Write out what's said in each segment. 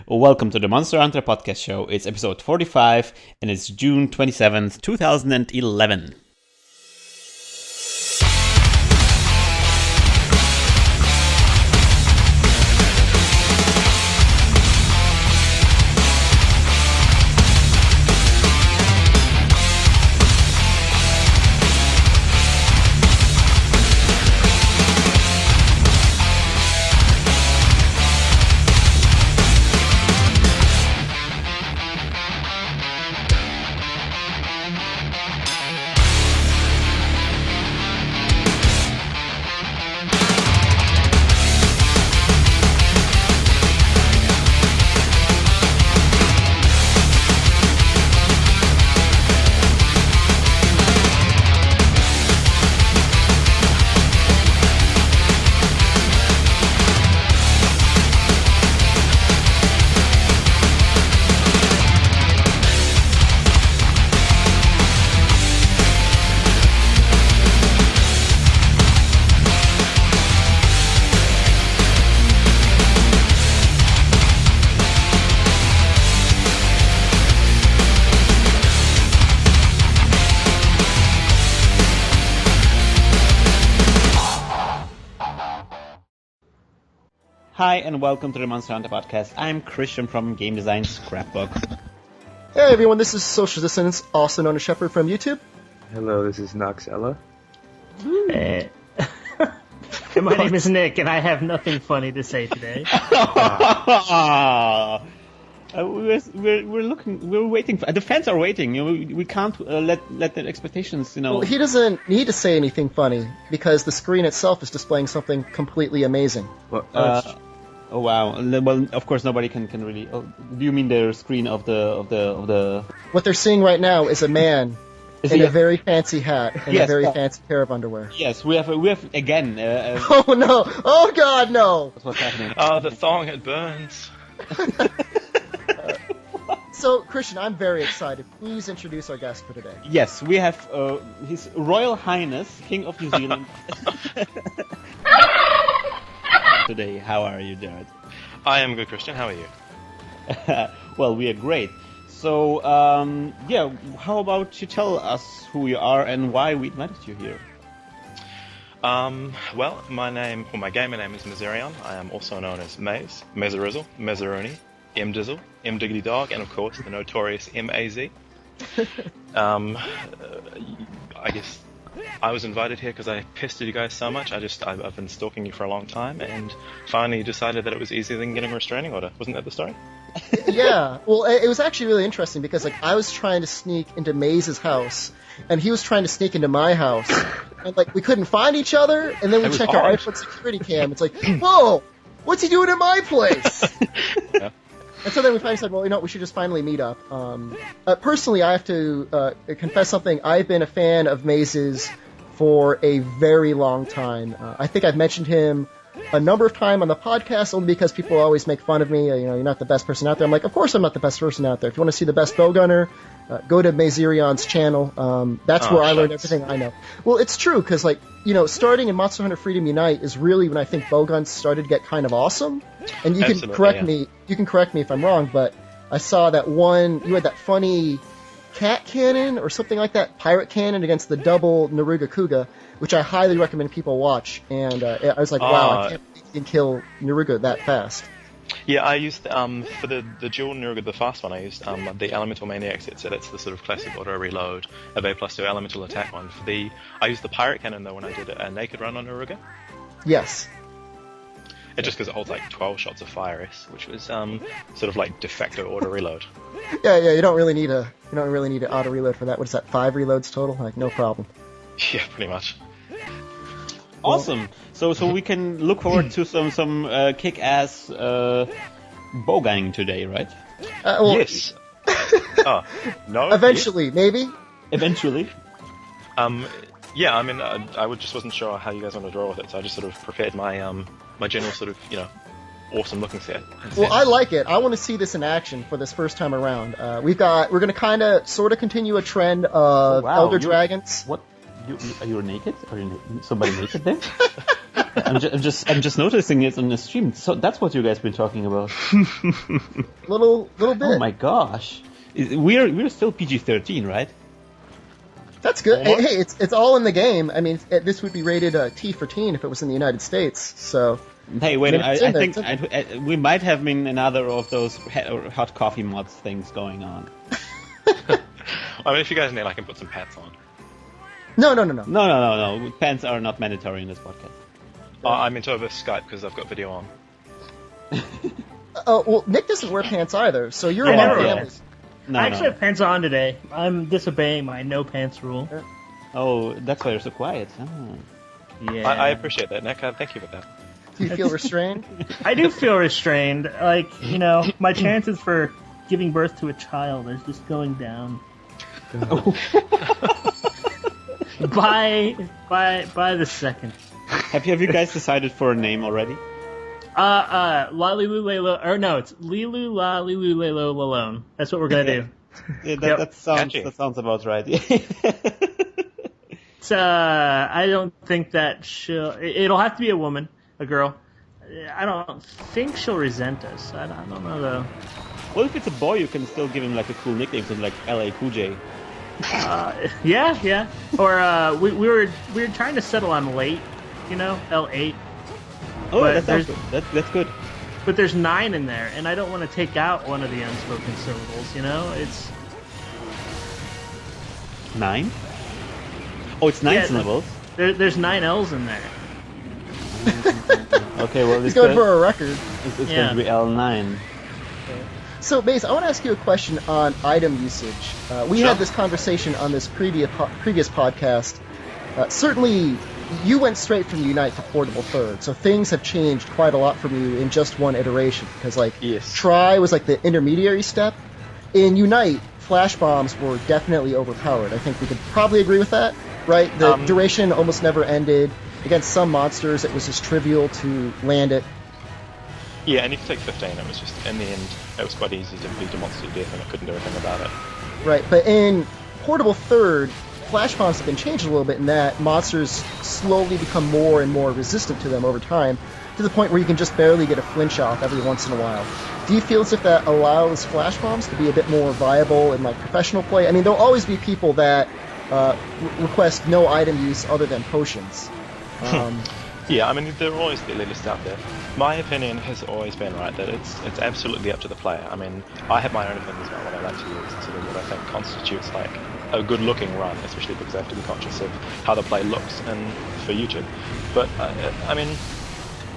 Welcome to the Monster Hunter Podcast Show. It's episode 45 and it's June 27th, 2011. Hi and welcome to the Monster Hunter Podcast. I'm Christian from Game Design Scrapbook. Hey everyone, this is Social Dissonance, also known as Shepard from YouTube. Hello, this is Noxella. And my name is Nick, and I have nothing funny to say today. We're waiting. The fans are waiting. We can't let the expectations. Well, he doesn't need to say anything funny because the screen itself is displaying something completely amazing. Oh wow! Well, of course nobody can really. Oh, do you mean the screen of the? What they're seeing right now is a man in a very fancy hat and a very fancy pair of underwear. Yes, we have again. Oh no! Oh God, no! That's what's happening. Oh, the thong, it burns. So, Christian, I'm very excited. Please introduce our guest for today. Yes, we have His Royal Highness, King of New Zealand. Today, how are you, Jared? I am good, Christian. How are you? Well, we are great. So, how about you tell us who you are and why we invited you here? Well, my gamer name is Mazerion. I am also known as Maze, Mezarizzle, Mezaroni, M-Dizzle, M-Diggity Dog, and of course the notorious M-A-Z. I guess I was invited here because I pestered you guys so much. I've been stalking you for a long time, and finally decided that it was easier than getting a restraining order. Wasn't that the story? Yeah. Well, it was actually really interesting because I was trying to sneak into Maze's house, and he was trying to sneak into my house, and we couldn't find each other. And then we checked our iPhone security cam. It's like, whoa, what's he doing in my place? Yeah. And so then we finally said, well, we should just finally meet up. Personally, I have to confess something. I've been a fan of Maze's for a very long time. I think I've mentioned him a number of times on the podcast, only because people always make fun of me. You're not the best person out there. I'm like, of course I'm not the best person out there. If you want to see the best bowgunner, go to Mazerion's channel. That's where I learned everything I know. Well, it's true, because, starting in Monster Hunter Freedom Unite is really when I think bowguns started to get kind of awesome. And you can correct me if I'm wrong, but I saw that you had that funny cat cannon or something like that, pirate cannon against the double Naruga Kuga, which I highly recommend people watch. And I was like, wow, I can't believe you can kill Naruga that fast. Yeah, I used for the dual Naruga, the fast one. I used the Elemental Maniac set, so that's the sort of classic auto reload of A+2 elemental attack one. I used the pirate cannon though when I did a naked run on Naruga. Yes. It's just because it holds 12 shots of fire S, which was sort of de facto auto reload. Yeah, you don't really need an auto reload for that. What is that? 5 reloads total? No problem. Yeah, pretty much. Awesome. So we can look forward to some kick-ass bowgunning today, right? Yes. No. Eventually, maybe. Eventually. Yeah. I mean, I just wasn't sure how you guys want to draw with it, so I just sort of prepared my my general sort of awesome looking set. Well, I like it. I want to see this in action for this first time around. We're going to kind of sort of continue a trend of Elder Dragons. What? You're naked? Are you somebody naked there? I'm just noticing it on the stream. So that's what you guys been talking about. little bit. Oh my gosh, we're still PG-13, right? That's good. Hey, Almost. hey, it's all in the game. I mean, this would be rated T for teen if it was in the United States. So Hey, wait a I mean, minute. it's in I there, think we might have been another of those hot coffee mods things going on. I mean, if you guys need, I can put some pants on. no. No. Pants are not mandatory in this podcast. I'm into over Skype because I've got video on. Oh well, Nick doesn't wear pants either. So you're I among never families. will. No, I actually have pants on today. I'm disobeying my no pants rule. Oh, that's why you're so quiet. Oh. Yeah. I appreciate that, Nick. Thank you for that. Do you feel restrained? I do feel restrained. Like, my chances for giving birth to a child is just going down. by the second. Have you guys decided for a name already? Lalilu Lalo, or no, it's Lilu La Lilu Lalo Lalone. That's what we're gonna do. Yeah, Yep. that sounds about right. It's, I don't think that it'll have to be a woman, a girl. I don't think she'll resent us. I don't know though. Well, if it's a boy, you can still give him like a cool nickname, something like L.A. Cool J. Yeah. Or we were trying to settle on late, L8. Oh, But that sounds there's- good. That's good. But there's 9 in there, and I don't want to take out one of the unspoken syllables. It's 9? Oh, it's 9 Yeah, syllables. there's 9 L's in there. Okay, well, He's it's going for a record. It's Yeah. going to be L9. So, Maze, I want to ask you a question on item usage. We Sure. had this conversation on this previous podcast. Certainly, you went straight from Unite to Portable Third, so things have changed quite a lot from you in just one iteration. Because, Yes. Try was like the intermediary step. In Unite, flash bombs were definitely overpowered. I think we could probably agree with that, right? The duration almost never ended. Against some monsters, it was just trivial to land it. Yeah, and if you take 15, it was just, in the end, it was quite easy to beat a monster to death and I couldn't do anything about it. Right, but in Portable Third, flash bombs have been changed a little bit in that monsters slowly become more and more resistant to them over time, to the point where you can just barely get a flinch off every once in a while. Do you feel as if that allows flash bombs to be a bit more viable in professional play? I mean, there'll always be people that request no item use other than potions. Yeah, I mean, there are always the elitists out there. My opinion has always been, right, that it's absolutely up to the player. I mean, I have my own opinions about what I like to use and sort of what I think constitutes, a good-looking run, especially because I have to be conscious of how the play looks and for YouTube. But, I mean,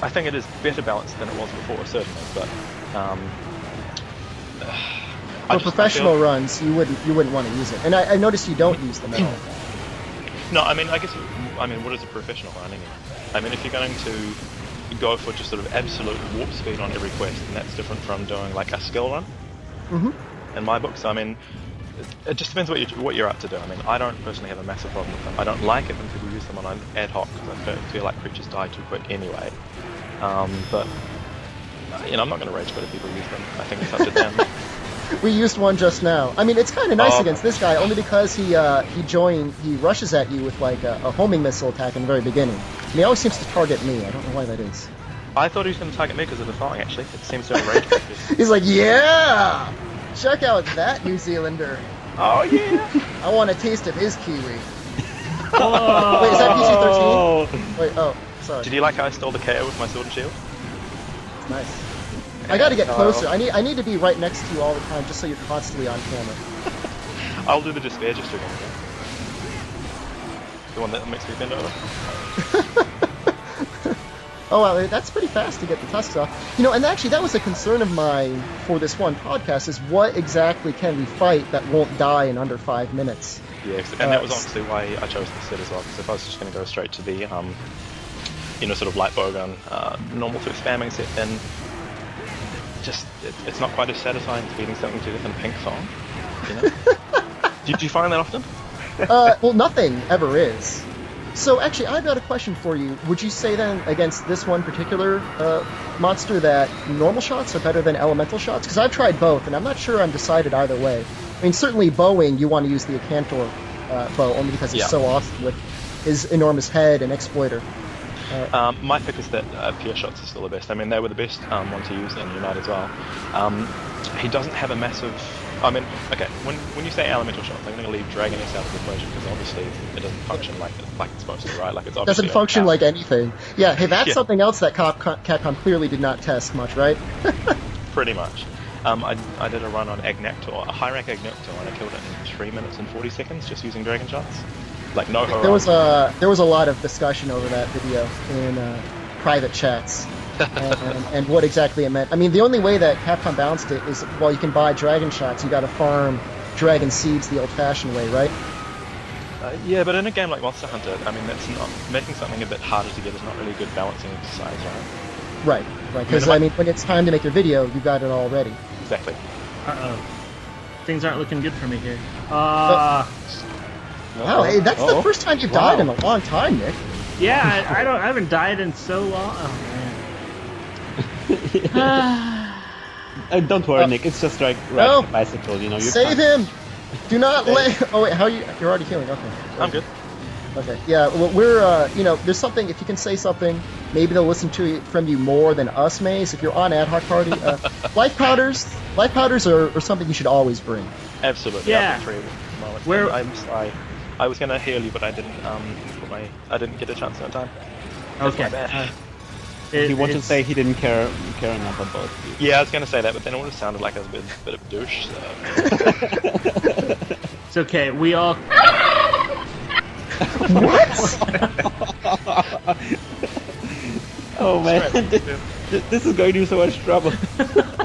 I think it is better balanced than it was before, certainly, but... For professional runs, you wouldn't want to use it. And I noticed you don't use them at all. No, I mean, what is a professional run anyway? I mean, if you're going to go for just sort of absolute warp speed on every quest, then that's different from doing a skill run. Mm-hmm. In my books, I mean, it just depends what you're up to do. I mean, I don't personally have a massive problem with them. I don't like it when people use them on an ad hoc because I feel like creatures die too quick anyway. But I'm not going to rage quit if people use them. I think it's up to them. We used one just now. I mean, it's kind of nice against this guy, only because he rushes at you with a homing missile attack in the very beginning. And he always seems to target me. I don't know why that is. I thought he was going to target me because of the thong, actually. It seems to enrage creatures. He's like, yeah! Check out that New Zealander. Oh, yeah! I want a taste of his kiwi. Oh. Wait, is that PG-13? Wait, oh, sorry. Did you like how I stole the KO with my sword and shield? Nice. I gotta get closer. I need to be right next to you all the time, just so you're constantly on camera. I'll do the despair gesture again. The one that makes me bend over. Oh, well, that's pretty fast to get the tusks off. And actually, that was a concern of mine for this one podcast, is what exactly can we fight that won't die in under 5 minutes? Yeah, and that was honestly why I chose the set as well, because if I was just going to go straight to the, sort of light bowgun, normal through spamming set, then it's not quite as satisfying as beating something to death in a pink song, Do you find that often? Well, nothing ever is. So actually, I've got a question for you. Would you say then, against this one particular monster, that normal shots are better than elemental shots? Because I've tried both, and I'm not sure I'm decided either way. I mean, certainly bowing, you want to use the Acantor bow, only because it's so awesome with his enormous head and exploiter. My pick is that Pure Shots is still the best. I mean, they were the best one to use in Unite as well. He doesn't have a massive... I mean, okay, when you say elemental shots, I'm going to leave Dragon S out of the equation because obviously it doesn't function like it's supposed to, right? Like it's obviously Doesn't function like anything. Yeah, hey, that's Yeah. something else that Capcom clearly did not test much, right? Pretty much. I did a run on Agnactor, a high rank Agnactor, and I killed it in 3 minutes and 40 seconds just using Dragon Shots. Like no There was a lot of discussion over that video in private chats. and what exactly it meant. I mean, the only way that Capcom balanced it is, well, you can buy Dragon Shots, you gotta farm Dragon Seeds the old-fashioned way, right? Yeah, but in a game like Monster Hunter, I mean, that's not making something a bit harder to get is not really a good balancing exercise, right? Right. Because, I mean, when it's time to make your video, you've got it all ready. Exactly. Uh-oh. Things aren't looking good for me here. Wow, hey, that's the first time you've died in a long time, Nick. Yeah, I haven't died in so long. Oh, man. Don't worry, Nick. It's just like No. riding a bicycle. You know. You're Save fine. him! Do not let... Oh, wait, how you... You're already healing, okay. I'm good. Okay, yeah, well, we're, there's something, if you can say something, maybe they'll listen to it from you more than us, Maze. If you're on Ad Hoc Party, life powders are something you should always bring. Absolutely. Yeah. After 3 moments. Where- I'm sorry. I was gonna heal you, but I didn't. I didn't get a chance in time. That's Okay. my bad. He wanted to say he didn't care enough about you. Yeah, I was gonna say that, but then it would have sounded like I was a bit of a douche. So. It's okay. We all. Oh man, this is going to be so much trouble.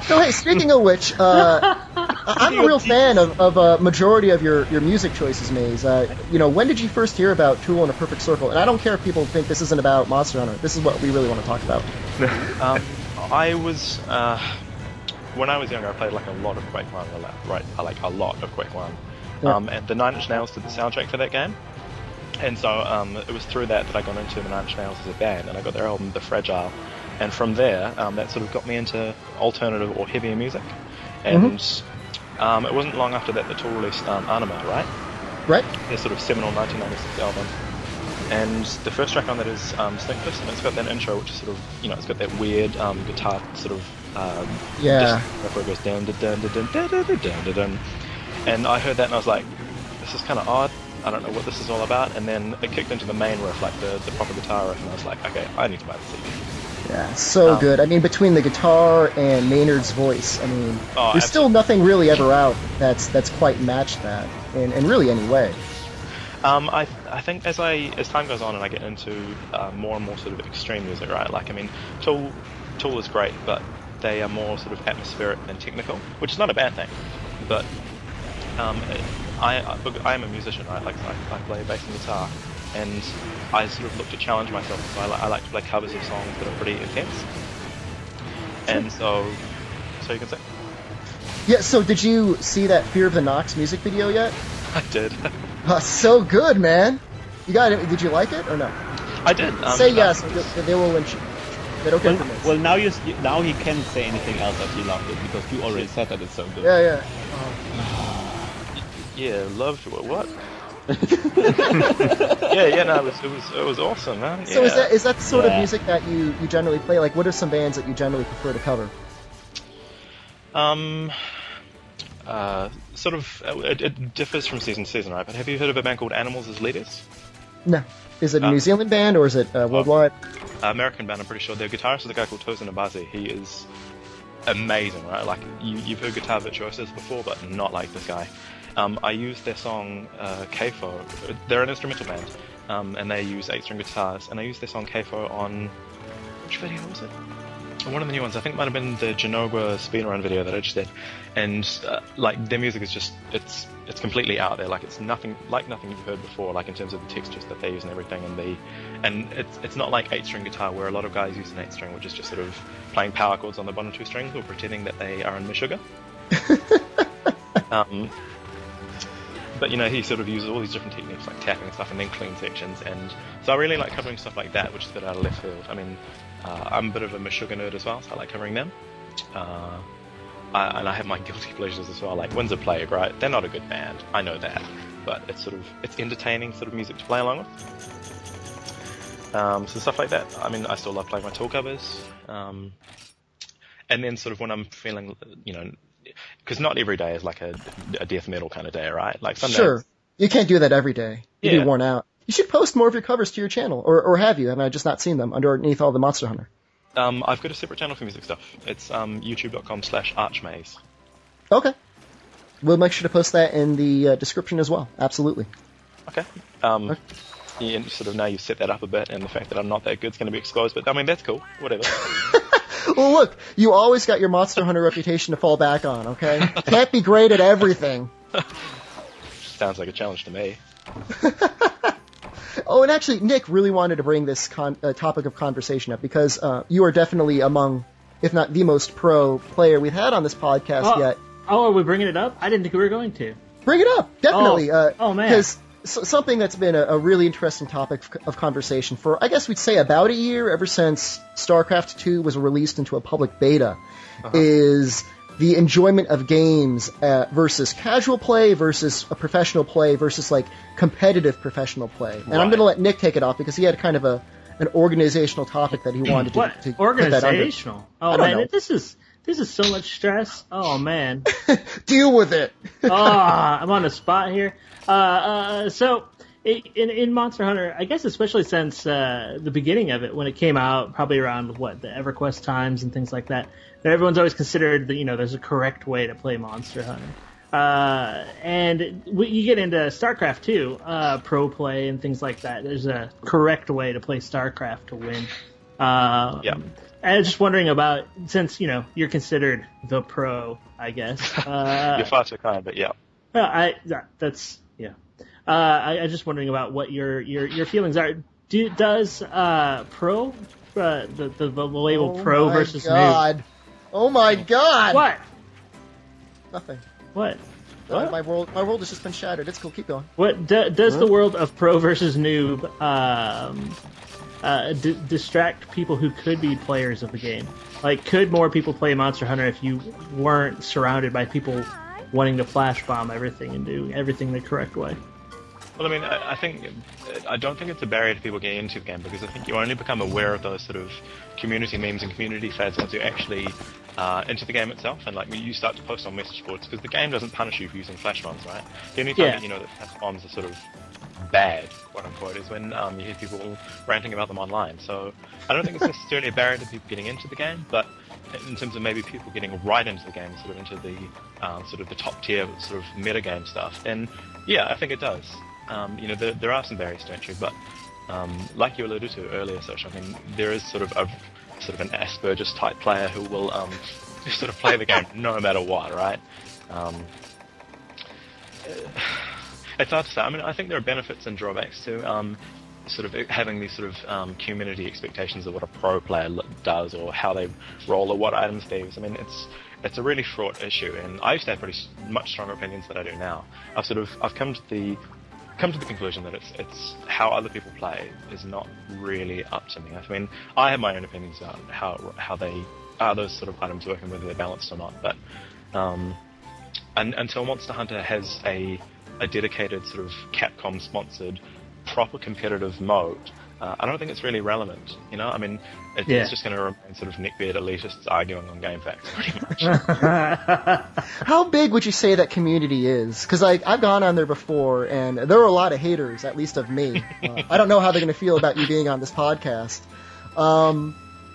So, hey, speaking of which, I'm a real fan of a majority of your music choices, Maze. When did you first hear about Tool and A Perfect Circle? And I don't care if people think this isn't about Monster Hunter. This is what we really want to talk about. I was when I was younger, I played like a lot of Quake 1, right? Like a lot of Quake 1. Yeah. And the 9 Inch Nails did the soundtrack for that game. And so it was through that I got into the 9 Inch Nails as a band, and I got their album The Fragile. And from there, that sort of got me into alternative or heavier music. And it wasn't long after that Tool released Anima, right? Right? Their sort of seminal 1996 album. And the first track on that is Stinkfist, and it's got that intro, which is sort of, it's got that weird guitar sort of Yeah. where it goes dun dun dun dun dun dun dun dun dun dun. And I heard that and I was like, this is kind of odd. I don't know what this is all about. And then it kicked into the main riff, like the proper guitar riff, and I was like, okay, I need to buy the CD. Yeah, so good. I mean, between the guitar and Maynard's voice, I mean, Oh, there's still nothing really ever out that's quite matched that in really any way. I think as time goes on and I get into more and more sort of extreme music, right? Like, I mean, Tool is great, but they are more sort of atmospheric than technical, which is not a bad thing. But I am a musician, right? Like I play bass and guitar, and I sort of look to challenge myself. So I like to play covers of songs that are pretty intense. And so you can say. Yeah, so did you see that Fear of the Nox music video yet? I did. So good, man. You got it. Did you like it or no? I did. Say yes. They will lynch you. They don't care for this. Well, now he can't say anything else that he loved it because you already said that it's so good. Yeah. Yeah, loved what? No, it was awesome, man. So Yeah. is that the sort of music that you generally play? Like, what are some bands that you generally prefer to cover? Sort of, it differs from season to season, right? But have you heard of a band called Animals as Leaders? No. Is it a New Zealand band or is it worldwide? American band, I'm pretty sure. Their guitarist is a guy called Tosin Abazi. He is amazing, right? Like, you've heard guitar virtuosos before, but not like this guy. I used their song Kfo. They're an instrumental band, and they use 8-string guitars. And I used their song Kfo on... Which video was it? One of the new ones. I think it might have been the Genoa speedrun video that I just did. And like, their music is just... It's completely out there. Like, it's nothing you've heard before, like in terms of the textures that they use and everything. And it's not like 8-string guitar where a lot of guys use an 8-string, which is just sort of playing power chords on the bottom 2 strings or pretending that they are in Meshuggah. But he sort of uses all these different techniques like tapping and stuff and then clean sections, and so I really like covering stuff like that, which is a bit out of left field. I mean, I'm a bit of a Meshuggah nerd as well, so I like covering them. And I have my guilty pleasures as well, like Windsor Plague, right? They're not a good band, I know that, but it's entertaining sort of music to play along with. So stuff like that. I mean, I still love playing my tool covers. And then sort of when I'm feeling, because not every day is like a death metal kind of day, right? Like some Sure. days, You can't do that every day. You'd Yeah. be worn out. You should post more of your covers to your channel, or have you? I mean, I've just not seen them underneath all the Monster Hunter. I've got a separate channel for music stuff. It's youtube.com/archmaze. Okay. We'll make sure to post that in the description as well. Absolutely. Okay. Yeah, and sort of now you've set that up a bit, and the fact that I'm not that good is going to be exposed. But I mean, that's cool. Whatever. Well, look, you always got your Monster Hunter reputation to fall back on, okay? Can't be great at everything. Sounds like a challenge to me. Oh, and actually, Nick really wanted to bring this topic of conversation up because you are definitely among, if not the most pro player we've had on this podcast yet. Oh, are we bringing it up? I didn't think we were going to. Bring it up, definitely. Oh, man. Because something that's been a really interesting topic of conversation for, I guess we'd say, about a year, ever since StarCraft 2 was released into a public beta, is the enjoyment of games versus casual play versus a professional play versus, like, competitive professional play. And I'm going to let Nick take it off because he had kind of an organizational topic that he wanted to What? put that under. Organizational? Oh, I don't man, know. this is so much stress. Oh, man. Deal with it. I'm on the spot here. So in Monster Hunter, I guess especially since the beginning of it, when it came out, probably around the EverQuest times and things like that, everyone's always considered that there's a correct way to play Monster Hunter. And you get into StarCraft 2, pro play and things like that. There's a correct way to play StarCraft to win. Yeah. I was just wondering about, since you're considered the pro, I guess. You're far too kind, but yeah. I just wondering about what your feelings are. Does pro the label pro versus noob? Oh my god! What? Nothing. What? My world has just been shattered. It's cool. Keep going. What does the world of pro versus noob distract people who could be players of the game? Like, could more people play Monster Hunter if you weren't surrounded by people wanting to flash bomb everything and do everything the correct way? Well, I mean, I don't think it's a barrier to people getting into the game, because I think you only become aware of those sort of community memes and community fads once you're actually into the game itself, and like you start to post on message boards, because the game doesn't punish you for using flash bombs, right? The only time that you know that flash bombs are sort of bad, quote unquote, is when you hear people ranting about them online. So I don't think it's necessarily a barrier to people getting into the game, but in terms of maybe people getting right into the game, sort of into the sort of the top tier sort of meta game stuff, then yeah, I think it does. There are some barriers to entry, but like you alluded to earlier, Soch, I mean, there is sort of an Asperger's type player who will sort of play the game no matter what, right? It's hard to say. I mean, I think there are benefits and drawbacks to sort of having these sort of community expectations of what a pro player does, or how they roll, or what items they use. I mean, it's a really fraught issue, and I used to have pretty much stronger opinions than I do now. I've come to the conclusion that it's how other people play is not really up to me. I mean, I have my own opinions about how they are those sort of items working, whether they're balanced or not. But until Monster Hunter has a dedicated sort of Capcom sponsored proper competitive mode, I don't think it's really relevant. I mean, it's just going to remain sort of neckbeard elitists arguing on game facts, pretty much. How big would you say that community is? Because I've gone on there before, and there are a lot of haters, at least of me. I don't know how they're going to feel about you being on this podcast. I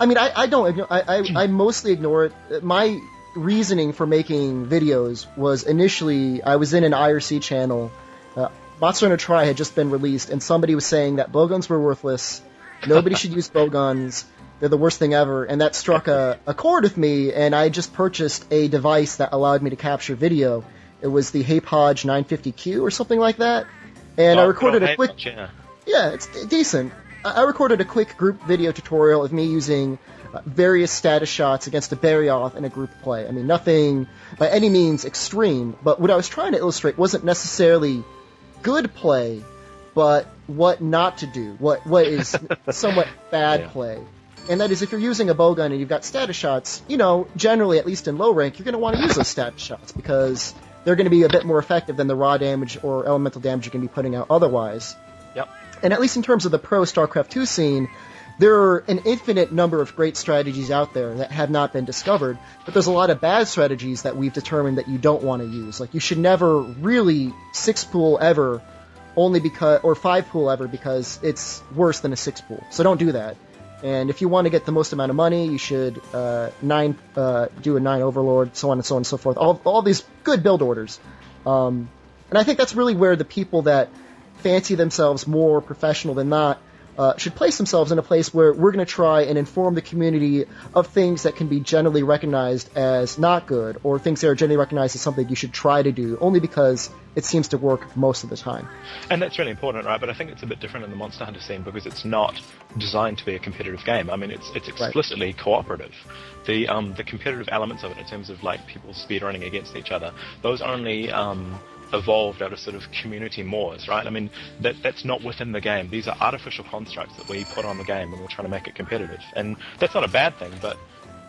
mean, I mostly ignore it. My reasoning for making videos was initially I was in an IRC channel. Monster Hunter Tri had just been released, and somebody was saying that bowguns were worthless. Nobody should use bowguns. They're the worst thing ever. And that struck a chord with me, and I just purchased a device that allowed me to capture video. It was the HeyPodge 950Q or something like that. And I recorded a quick... Yeah, it's decent. I recorded a quick group video tutorial of me using various status shots against a Barioth in a group play. I mean, nothing by any means extreme, but what I was trying to illustrate wasn't necessarily good play, but what not to do, what is somewhat bad play. And that is, if you're using a bowgun and you've got status shots, generally, at least in low rank, you're going to want to use those status shots because they're going to be a bit more effective than the raw damage or elemental damage you're going to be putting out otherwise. Yep. And at least in terms of the pro StarCraft 2 scene, there are an infinite number of great strategies out there that have not been discovered, but there's a lot of bad strategies that we've determined that you don't want to use. Like, you should never really 6-pool ever, only because, or 5-pool ever, because it's worse than a 6-pool. So don't do that. And if you want to get the most amount of money, you should do a 9 Overlord, so on and so on and so forth. All these good build orders. And I think that's really where the people that fancy themselves more professional than not should place themselves in a place where we're going to try and inform the community of things that can be generally recognized as not good, or things that are generally recognized as something you should try to do, only because it seems to work most of the time. And that's really important, right? But I think it's a bit different in the Monster Hunter scene because it's not designed to be a competitive game. I mean, it's explicitly cooperative. The competitive elements of it, in terms of like people speedrunning against each other, those only evolved out of sort of community mores, right? I mean, that's not within the game. These are artificial constructs that we put on the game and we're trying to make it competitive. And that's not a bad thing, but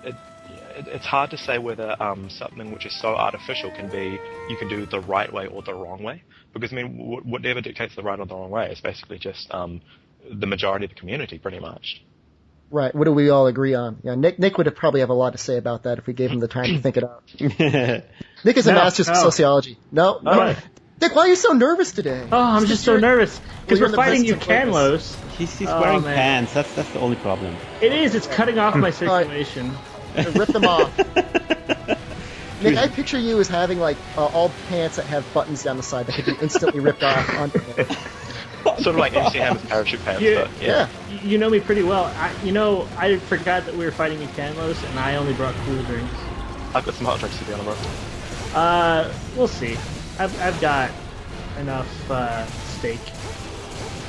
it's hard to say whether something which is so artificial you can do the right way or the wrong way. Because, I mean, whatever dictates the right or the wrong way is basically just the majority of the community, pretty much. Right. What do we all agree on? Yeah, Nick would probably have a lot to say about that if we gave him the time to think it out. Nick is a master's of sociology. No. Right. Nick, why are you so nervous today? Oh, I'm just so nervous because we're fighting Ucanlos. He's wearing pants. That's the only problem. It is. It's cutting off my circulation. Rip them off. Nick, I picture you as having like all pants that have buttons down the side that could be instantly ripped off onto him. Sort of like MC Hammer's parachute pants, but yeah. You know me pretty well. I forgot that we were fighting Ucanlos, and I only brought cool drinks. I've got some hot drinks to be on, bro. We'll see. I've got enough steak.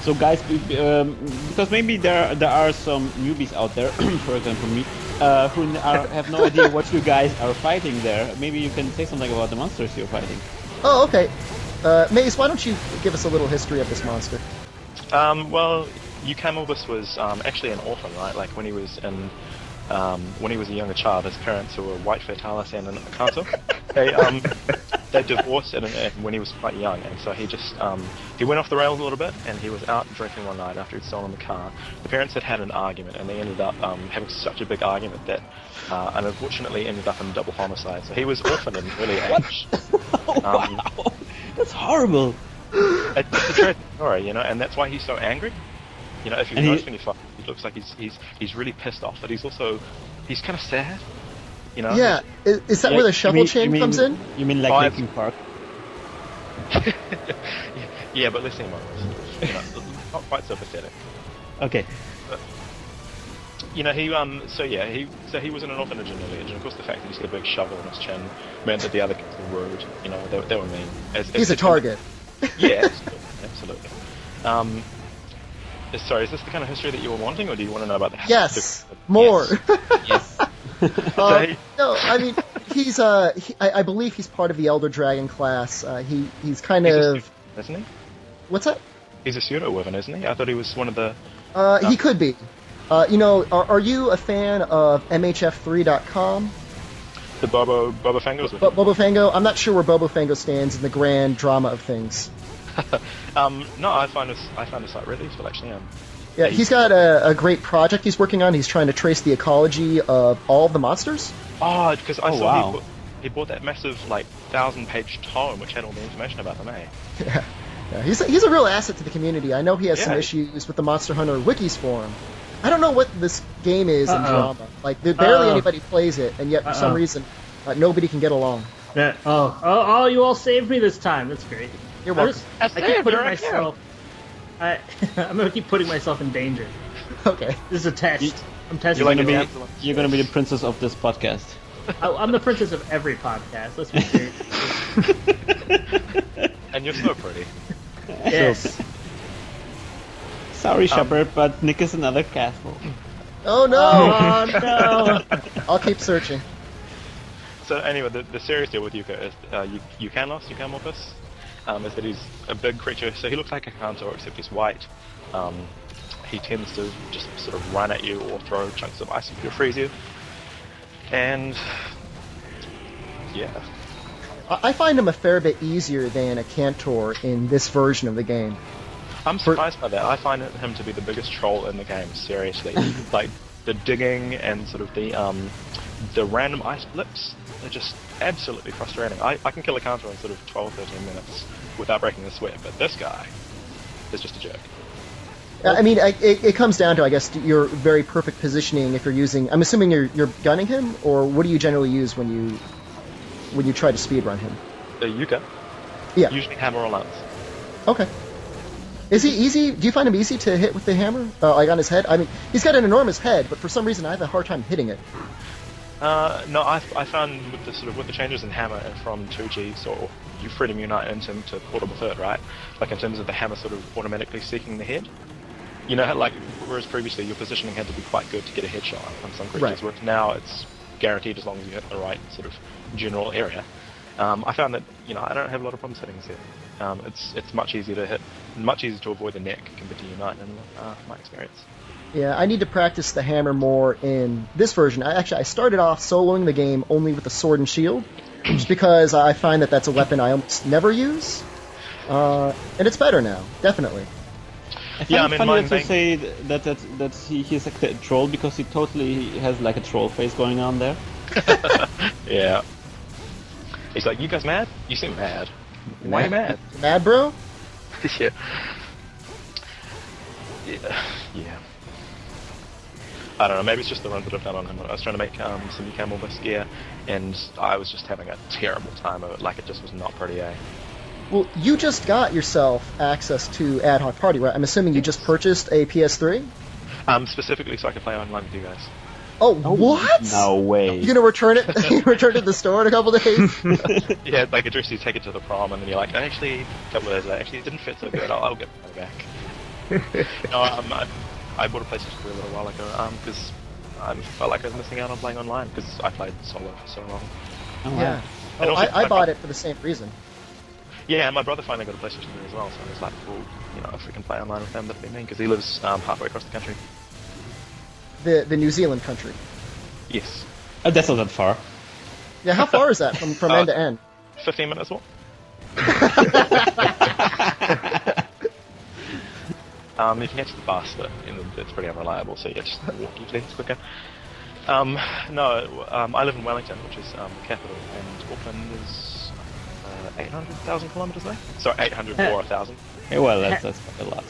So guys, because maybe there are some newbies out there, for example me, who have no idea what you guys are fighting there. Maybe you can say something about the monsters you're fighting. Oh, okay. Maze, why don't you give us a little history of this monster? Well, Ucamelbus was actually an orphan, right? Like when he was a younger child, his parents, who were White Fatalis and an Akanto, they divorced when he was quite young, and so he just he went off the rails a little bit, and he was out drinking one night after he'd stolen the car. The parents had an argument, and they ended up having such a big argument that, and unfortunately ended up in a double homicide. So he was orphaned in early age. Wow, that's horrible. It's a tragic story, you know, and that's why he's so angry. You know, if you notice when he fights, he looks like he's really pissed off, but he's kind of sad. You know? Yeah, is that where the shovel chain comes in? You mean like Linkin Park? Yeah, but less emotional. You know, not quite so pathetic. Okay. But, you know, he was in an orphanage in early age, and of course the fact that he's got a big shovel on his chin meant that the other kids were rude. You know, they were mean. He's a target. Yeah, absolutely. Sorry, is this the kind of history that you were wanting, or do you want to know about the Yes, more. Yes. No, I mean, I believe he's part of the Elder Dragon class. He's kind of... Isn't he? What's that? He's a pseudo-wyvern, isn't he? I thought he was one of the... He could be. You know, are you a fan of MHF3.com? The Bobo Fango's with Bobo Fango? I'm not sure where Bobo Fango stands in the grand drama of things. No, I find the site really useful, actually. Yeah, he's got a great project he's working on. He's trying to trace the ecology of all of the monsters. Oh, because I saw he bought that massive, 1,000-page tome which had all the information about them, eh? Yeah, he's a real asset to the community. I know he has some issues with the Monster Hunter wikis for him. I don't know what this game is in drama. Like, barely anybody plays it, and yet for some reason, nobody can get along. Yeah. Oh! You all saved me this time. That's great. You're welcome. I keep putting myself. I'm gonna keep putting myself in danger. Okay. This is a test. I'm testing. You're gonna be the princess of this podcast. I'm the princess of every podcast. Let's be serious. And you're so pretty. Yes. Sorry, Shepard, but Nick is another castle. Oh no! Oh no! I'll keep searching. So anyway, the serious deal with Yuka is Ucamelbus, is that he's a big creature. So he looks like a Kanto, except he's white. He tends to just sort of run at you or throw chunks of ice at you to freeze you. And yeah. I find him a fair bit easier than a Cantor in this version of the game. I'm surprised by that. I find him to be the biggest troll in the game. Seriously, like the digging and sort of the random ice blips are just absolutely frustrating. I can kill a counter in sort of 12, 13 minutes without breaking a sweat, but this guy is just a jerk. I mean, it comes down to, I guess, your very perfect positioning. If you're using, I'm assuming you're gunning him, or what do you generally use when you try to speedrun him? The Yuka. Yeah. Usually hammer or lance. Okay. Is he easy? Do you find him easy to hit with the hammer, like on his head? I mean, he's got an enormous head, but for some reason I have a hard time hitting it. No, I found with the changes in hammer and from 2G or you Freedom Unite into Portable Third, right? Like in terms of the hammer sort of automatically seeking the head. You know, like whereas previously your positioning had to be quite good to get a headshot on some creatures, Right. whereas now it's guaranteed as long as you hit the right sort of general area. I found that I don't have a lot of problems hitting this hit. It's much easier to hit, much easier to avoid the neck compared to Unite in my experience. Yeah, I need to practice the hammer more in this version. I started off soloing the game only with the sword and shield, just because I find that that's a weapon I almost never use, and it's better now, definitely. I find Yeah, I it mean, funny mine to say that he's like a troll because he totally has like a troll face going on there. Yeah. He's like, you guys mad? You seem mad. Why are you mad? Mad bro? Yeah. Yeah. I don't know, maybe it's just the runs that I've done on him. I was trying to make some camel bisque gear, and I was just having a terrible time of it. Like, it just was not pretty, eh? Well, you just got yourself access to Ad Hoc Party, right? I'm assuming you just purchased a PS3? Specifically so I could play online with you guys. Oh, what? No way. You gonna return it? You return it to the store in a couple days? Yeah, like, it you take it to the prom, and then you're like, actually, a couple of days later, actually, it didn't fit so good, I'll get it back. No, I bought a PlayStation 3 a little while ago, because I felt like I was missing out on playing online, because I played solo for so long. Oh, wow. Yeah. And Oh, also, I bought it for the same reason. Yeah, and my brother finally got a PlayStation 3 as well, so I was like, well, if we can play online with him, that'd be mean, because he lives halfway across the country. The New Zealand country. Yes. That's not that far. Yeah, how far is that from end to end? 15 minutes walk. You can catch the bus, but it's pretty unreliable, so yeah, just walk usually, it's quicker. I live in Wellington, which is the capital, and Auckland is 800,000 kilometres away. Sorry, 800 or 1,000. Hey, well, that's quite a lot.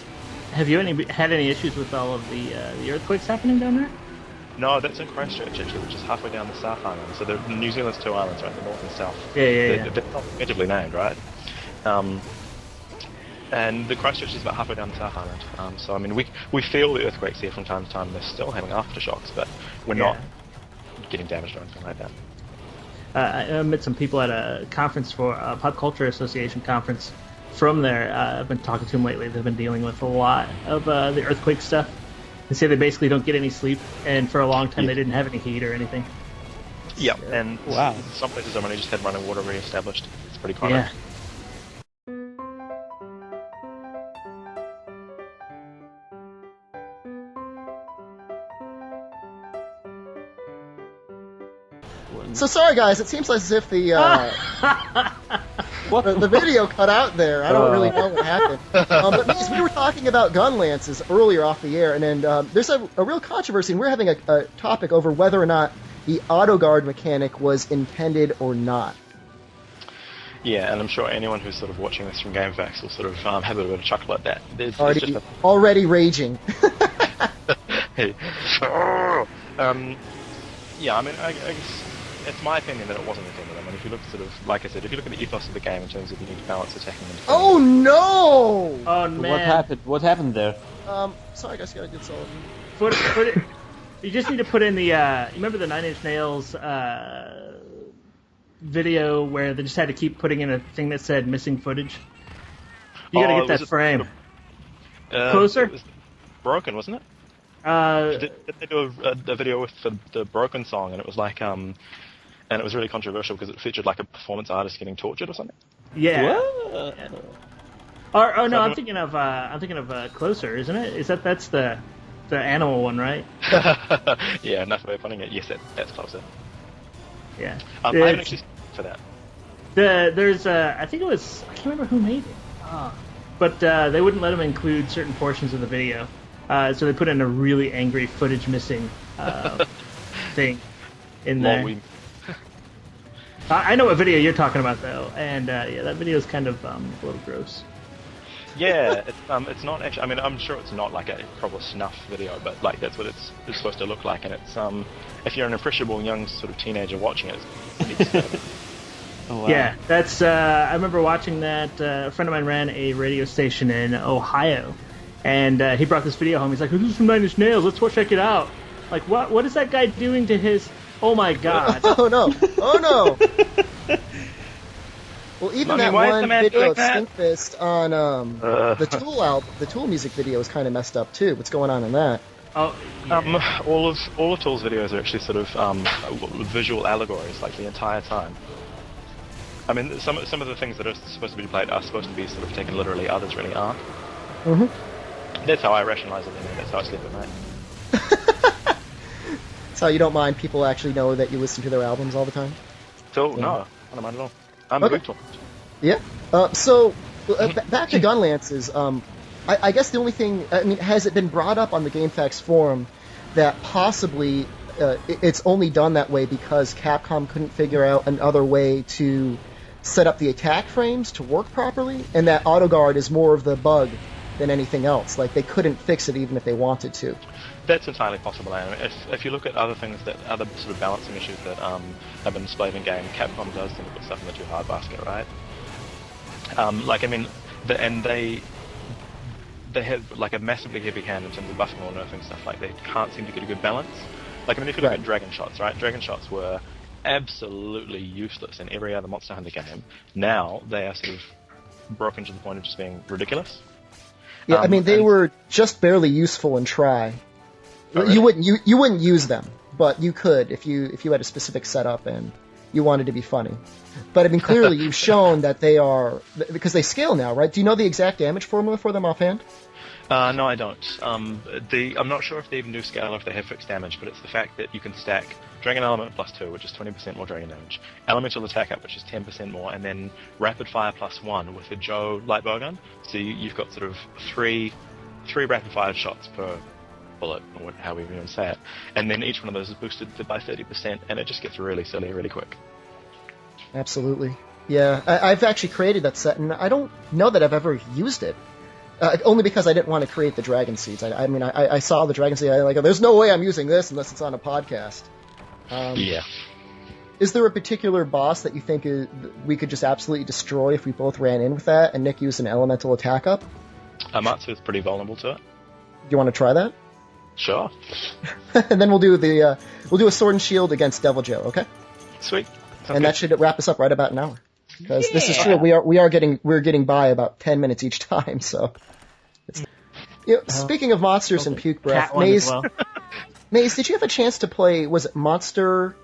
Have you had any issues with all of the earthquakes happening down there? No, that's in Christchurch, actually, which is halfway down the South Island. So New Zealand's two islands, right? The North and South. Yeah. They're not effectively named, right? And the Christchurch is about halfway down the South Island. So, I mean, we feel the earthquakes here from time to time. They're still having aftershocks, but we're not getting damaged or anything like that. I met some people at a conference for a Pop Culture Association conference from there. I've been talking to them lately. They've been dealing with a lot of the earthquake stuff. They say they basically don't get any sleep, and for a long time they didn't have any heat or anything. Yeah, and Wow. some places have only just had running water re-established. It's pretty common. Yeah. So sorry, guys. It seems as if the video cut out there. I don't really know what happened. But Maze, we were talking about gun lances earlier off the air, and then there's a real controversy, and we're having a topic over whether or not the auto guard mechanic was intended or not. Yeah, and I'm sure anyone who's sort of watching this from GameFAQs will sort of have a bit of a chuckle at that. There's just Already raging. Hey. Yeah, I mean, I guess it's my opinion that it wasn't intended. I mean, if you look sort of, like I said, if you look at the ethos of the game in terms of you need to balance attacking and defending. Oh no! Oh man. What happened? What happened there? Sorry, guys, got a good solid. Put it. You just need to put in the. You remember the Nine Inch Nails video where they just had to keep putting in a thing that said missing footage? You gotta get that frame. Closer? It was broken, wasn't it? Did they do a video with the Broken song, and it was like and it was really controversial because it featured like a performance artist getting tortured or something. Yeah. What? Yeah. Or no, I'm thinking of Closer, isn't it? That's the animal one, right? Yeah, enough way of putting it. Yes, that's closer. Yeah. I haven't actually seen for that. There's I think it was, I can't remember who made it. but they wouldn't let him include certain portions of the video. So they put in a really angry footage missing thing in there. I know what video you're talking about, though, and yeah, that video is kind of a little gross. Yeah, it's not actually. I mean, I'm sure it's not like a proper snuff video, but like that's what it's supposed to look like. And it's if you're an impressionable young sort of teenager watching it, it's disturbing. Oh, wow. Yeah, that's. I remember watching that. A friend of mine ran a radio station in Ohio, and he brought this video home. He's like, "This is from Nine Inch Nails. Let's check it out." Like, what is that guy doing to his? Oh my god! Oh no! Oh no! Well, even that one video of Stinkfist on the Tool music video is kind of messed up too. What's going on in that? Oh, yeah. All of Tool's videos are actually sort of visual allegories, like the entire time. I mean, some of the things that are supposed to be played are supposed to be sort of taken literally. Others really aren't. Mm-hmm. That's how I rationalize it. Anyway. That's how I sleep at night. So you don't mind people actually know that you listen to their albums all the time? So no, I don't mind at all. I'm okay. Brutal. Yeah. So back to Gunlances. I guess the only thing, I mean, has it been brought up on the GameFAQs forum that possibly it's only done that way because Capcom couldn't figure out another way to set up the attack frames to work properly, and that AutoGuard is more of the bug than anything else? Like, they couldn't fix it even if they wanted to. That's entirely possible, and if you look at other things, that other sort of balancing issues that have been displayed in game, Capcom does tend to put stuff in the too hard basket, right? Like, I mean, they have like a massively heavy hand in terms of buffing or nerfing stuff. Like, they can't seem to get a good balance. Like, I mean, if you look at Dragon Shots, right? Dragon Shots were absolutely useless in every other Monster Hunter game. Now they are sort of broken to the point of just being ridiculous. Yeah, I mean, they were just barely useful in try. Oh, really? You wouldn't use them, but you could if you had a specific setup and you wanted to be funny. But I mean, clearly you've shown that they are, because they scale now, right? Do you know the exact damage formula for them offhand? No, I don't. I'm not sure if they even do scale or if they have fixed damage, but it's the fact that you can stack Dragon Element plus 2, which is 20% more Dragon damage, Elemental Attack Up, which is 10% more, and then Rapid Fire plus 1 with the Joe light bowgun. So you've got sort of three rapid fire shots per bullet, or however you want to say it, and then each one of those is boosted by 30%, and it just gets really silly really quick. Absolutely. Yeah, I've actually created that set, and I don't know that I've ever used it. Only because I didn't want to create the Dragon Seeds. I mean, I saw the Dragon Seed, I like, there's no way I'm using this unless it's on a podcast. Yeah. Is there a particular boss that you think we could just absolutely destroy if we both ran in with that, and Nick used an Elemental Attack Up? Amatsu is pretty vulnerable to it. Do you want to try that? Sure. And then we'll do a Sword and Shield against Devil Joe, okay? Sweet. And that should wrap us up right about an hour. Because this is true, we're getting by about 10 minutes each time, so. Speaking of monsters and puke breath, Maze, well. Maze, did you have a chance to play, was it Monster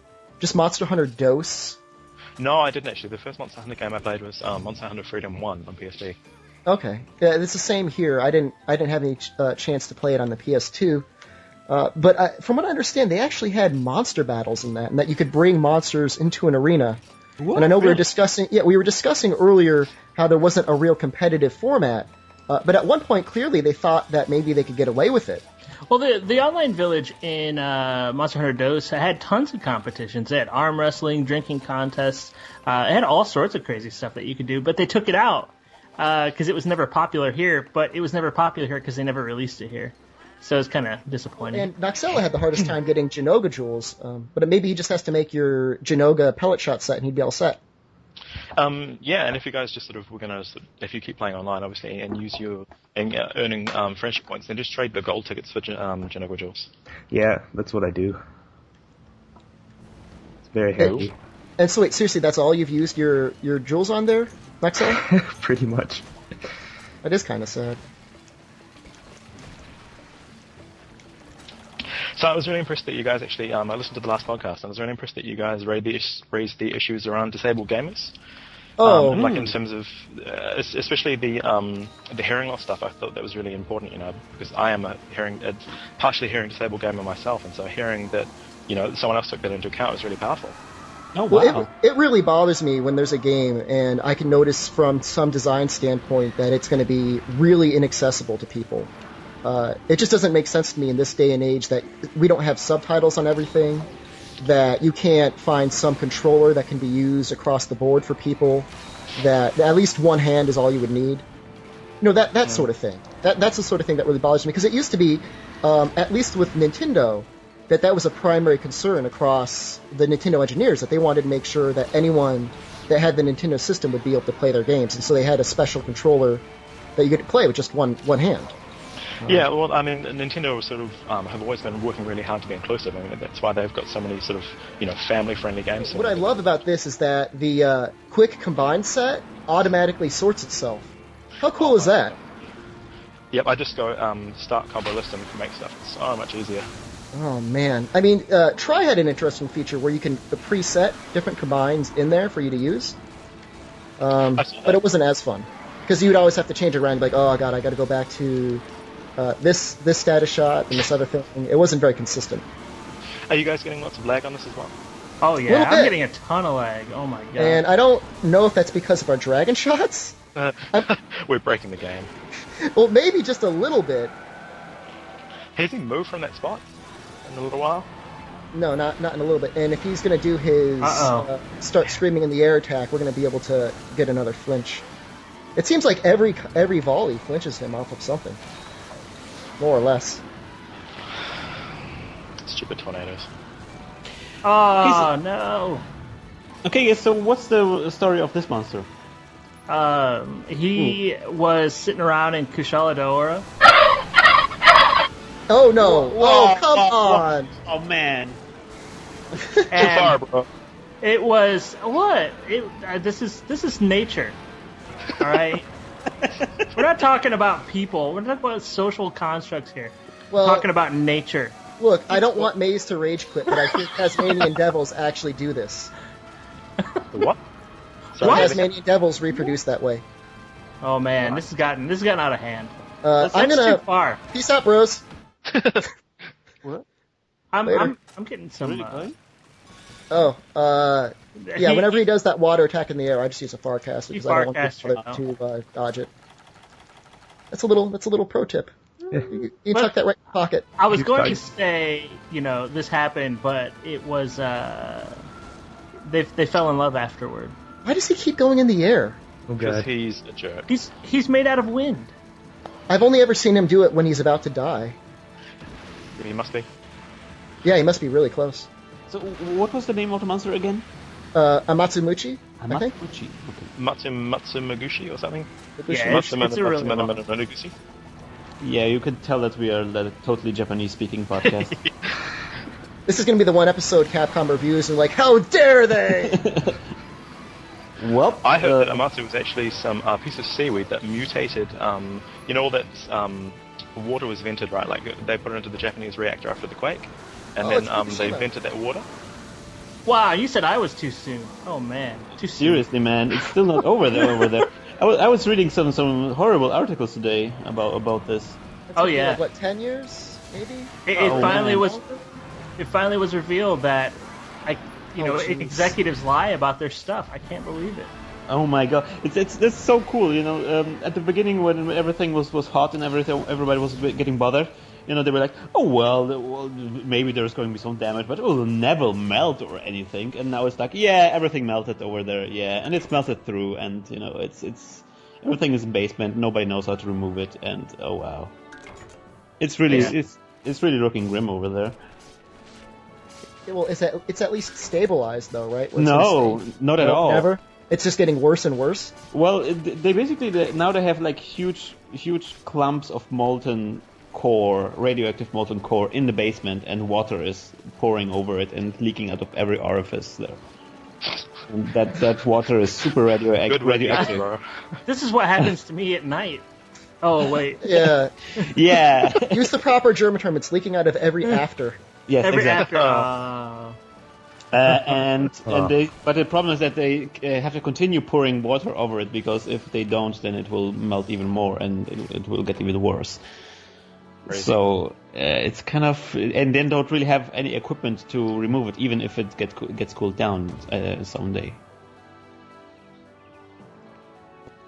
Hunter DOS? No, I didn't actually. The first Monster Hunter game I played was Monster Hunter Freedom 1 on PSP. Okay. Yeah, it's the same here. I didn't have any chance to play it on the PS2. But from what I understand, they actually had monster battles in that, and that you could bring monsters into an arena. What? And I know we were discussing earlier how there wasn't a real competitive format, but at one point, clearly, they thought that maybe they could get away with it. Well, the online village in Monster Hunter DOS had tons of competitions. They had arm wrestling, drinking contests. It had all sorts of crazy stuff that you could do, but they took it out because it was never popular here, but it was never popular here because they never released it here. So it's kind of disappointing. And Noxella had the hardest time getting Jinoga jewels, but maybe he just has to make your Jinoga pellet shot set and he'd be all set. Yeah, and if you guys just if you keep playing online, obviously, and use your earning friendship points, then just trade the gold tickets for Jinoga jewels. Yeah, that's what I do. It's very handy. And so wait, seriously, that's all you've used your jewels on there, Noxella? Pretty much. That is kind of sad. So I was really impressed that you guys actually, I listened to the last podcast, and I was really impressed that you guys raised the issues around disabled gamers. Like in terms of, especially the hearing loss stuff. I thought that was really important, because I am a partially hearing disabled gamer myself, and so hearing that, someone else took that into account was really powerful. Oh wow. Well, it really bothers me when there's a game and I can notice from some design standpoint that it's going to be really inaccessible to people. It just doesn't make sense to me in this day and age that we don't have subtitles on everything, that you can't find some controller that can be used across the board for people, that at least one hand is all you would need. That sort of thing. That's the sort of thing that really bothers me, because it used to be, at least with Nintendo, that was a primary concern across the Nintendo engineers, that they wanted to make sure that anyone that had the Nintendo system would be able to play their games, and so they had a special controller that you could play with just one hand. Yeah, well, I mean, Nintendo sort of have always been working really hard to be inclusive. I mean, that's why they've got so many sort of, family-friendly games. What I love about this is that the quick combine set automatically sorts itself. How cool is that? Yep, I just go start combo list and make stuff so much easier. Oh man, I mean, Try had an interesting feature where you can preset different combines in there for you to use, but it wasn't as fun because you'd always have to change it around. Like, oh god, I got to go back to this status shot and this other thing. It wasn't very consistent. Are you guys getting lots of lag on this as well? Oh yeah, I'm getting a ton of lag. Oh my god. And I don't know if that's because of our dragon shots. We're breaking the game. Well, maybe just a little bit. Has he moved from that spot in a little while? No, not in a little bit. And if he's going to do his start screaming in the air attack, we're going to be able to get another flinch. It seems like every volley flinches him off of something, more or less. Stupid tornadoes. Oh no. Okay, so what's the story of this monster? He was sitting around in Kushala Daora. Oh no! Oh, come on! Oh man! Too far, bro. It was what? This is nature. All right. We're not talking about people. We're talking about social constructs here. We're talking about nature. Look, I don't want Maze to rage quit, but I think Tasmanian devils actually do this. What? Tasmanian devils reproduce that way. Oh man, this has gotten out of hand. I'm That's gonna too far. peace out, bros. What? I'm getting some. Really? Yeah. Whenever he does that water attack in the air, I just use a Farcaster because I don't want to dodge it. That's a little pro tip. You tuck that right in your pocket. I was going to say, this happened, but it was they fell in love afterward. Why does he keep going in the air? Oh Because god. he's a jerk. He's made out of wind. I've only ever seen him do it when he's about to die. He must be. Yeah, he must be really close. So what was the name of the monster again? Amatsumuchi, I think. Amaguchi. Okay. Matsumaguchi or something? Yeah, it's a really long. Matsumaguchi. Yeah, you can tell that we are a totally Japanese-speaking podcast. This is going to be the one episode Capcom reviews and like, how dare they? Well, I heard that Amatsu was actually some piece of seaweed that mutated. All that water was vented, right? Like they put it into the Japanese reactor after the quake, and then they vented that water. Wow, you said I was too soon. Oh man, too soon. Seriously, man, it's still not over there. I was reading some horrible articles today about this. That's Oh, yeah. Like, what, 10 years, maybe? It finally man. was. It finally was revealed that, jeez. executives lie about their stuff. I can't believe it. Oh my god, it's so cool. At the beginning when everything was hot and everybody was getting bothered. They were like, oh well, maybe there's going to be some damage, but it will never melt or anything. And now it's like, yeah, everything melted over there, yeah, and it's melted through, and it's everything is in basement. Nobody knows how to remove it, and oh wow, it's really it's really looking grim over there. Well, it's at least stabilized though, right? No, not at all. Never. It's just getting worse and worse. Well, they basically now they have like huge clumps of molten core, radioactive molten core in the basement, and water is pouring over it and leaking out of every orifice there. And that water is super radioactive. Bro. This is what happens to me at night. Oh wait. Yeah. Yeah. Use the proper German term. It's leaking out of every after. Yes, Every exactly. after. But the problem is that they have to continue pouring water over it, because if they don't, then it will melt even more and it will get even worse. Crazy. So it's kind of, and then don't really have any equipment to remove it, even if it gets cooled down someday.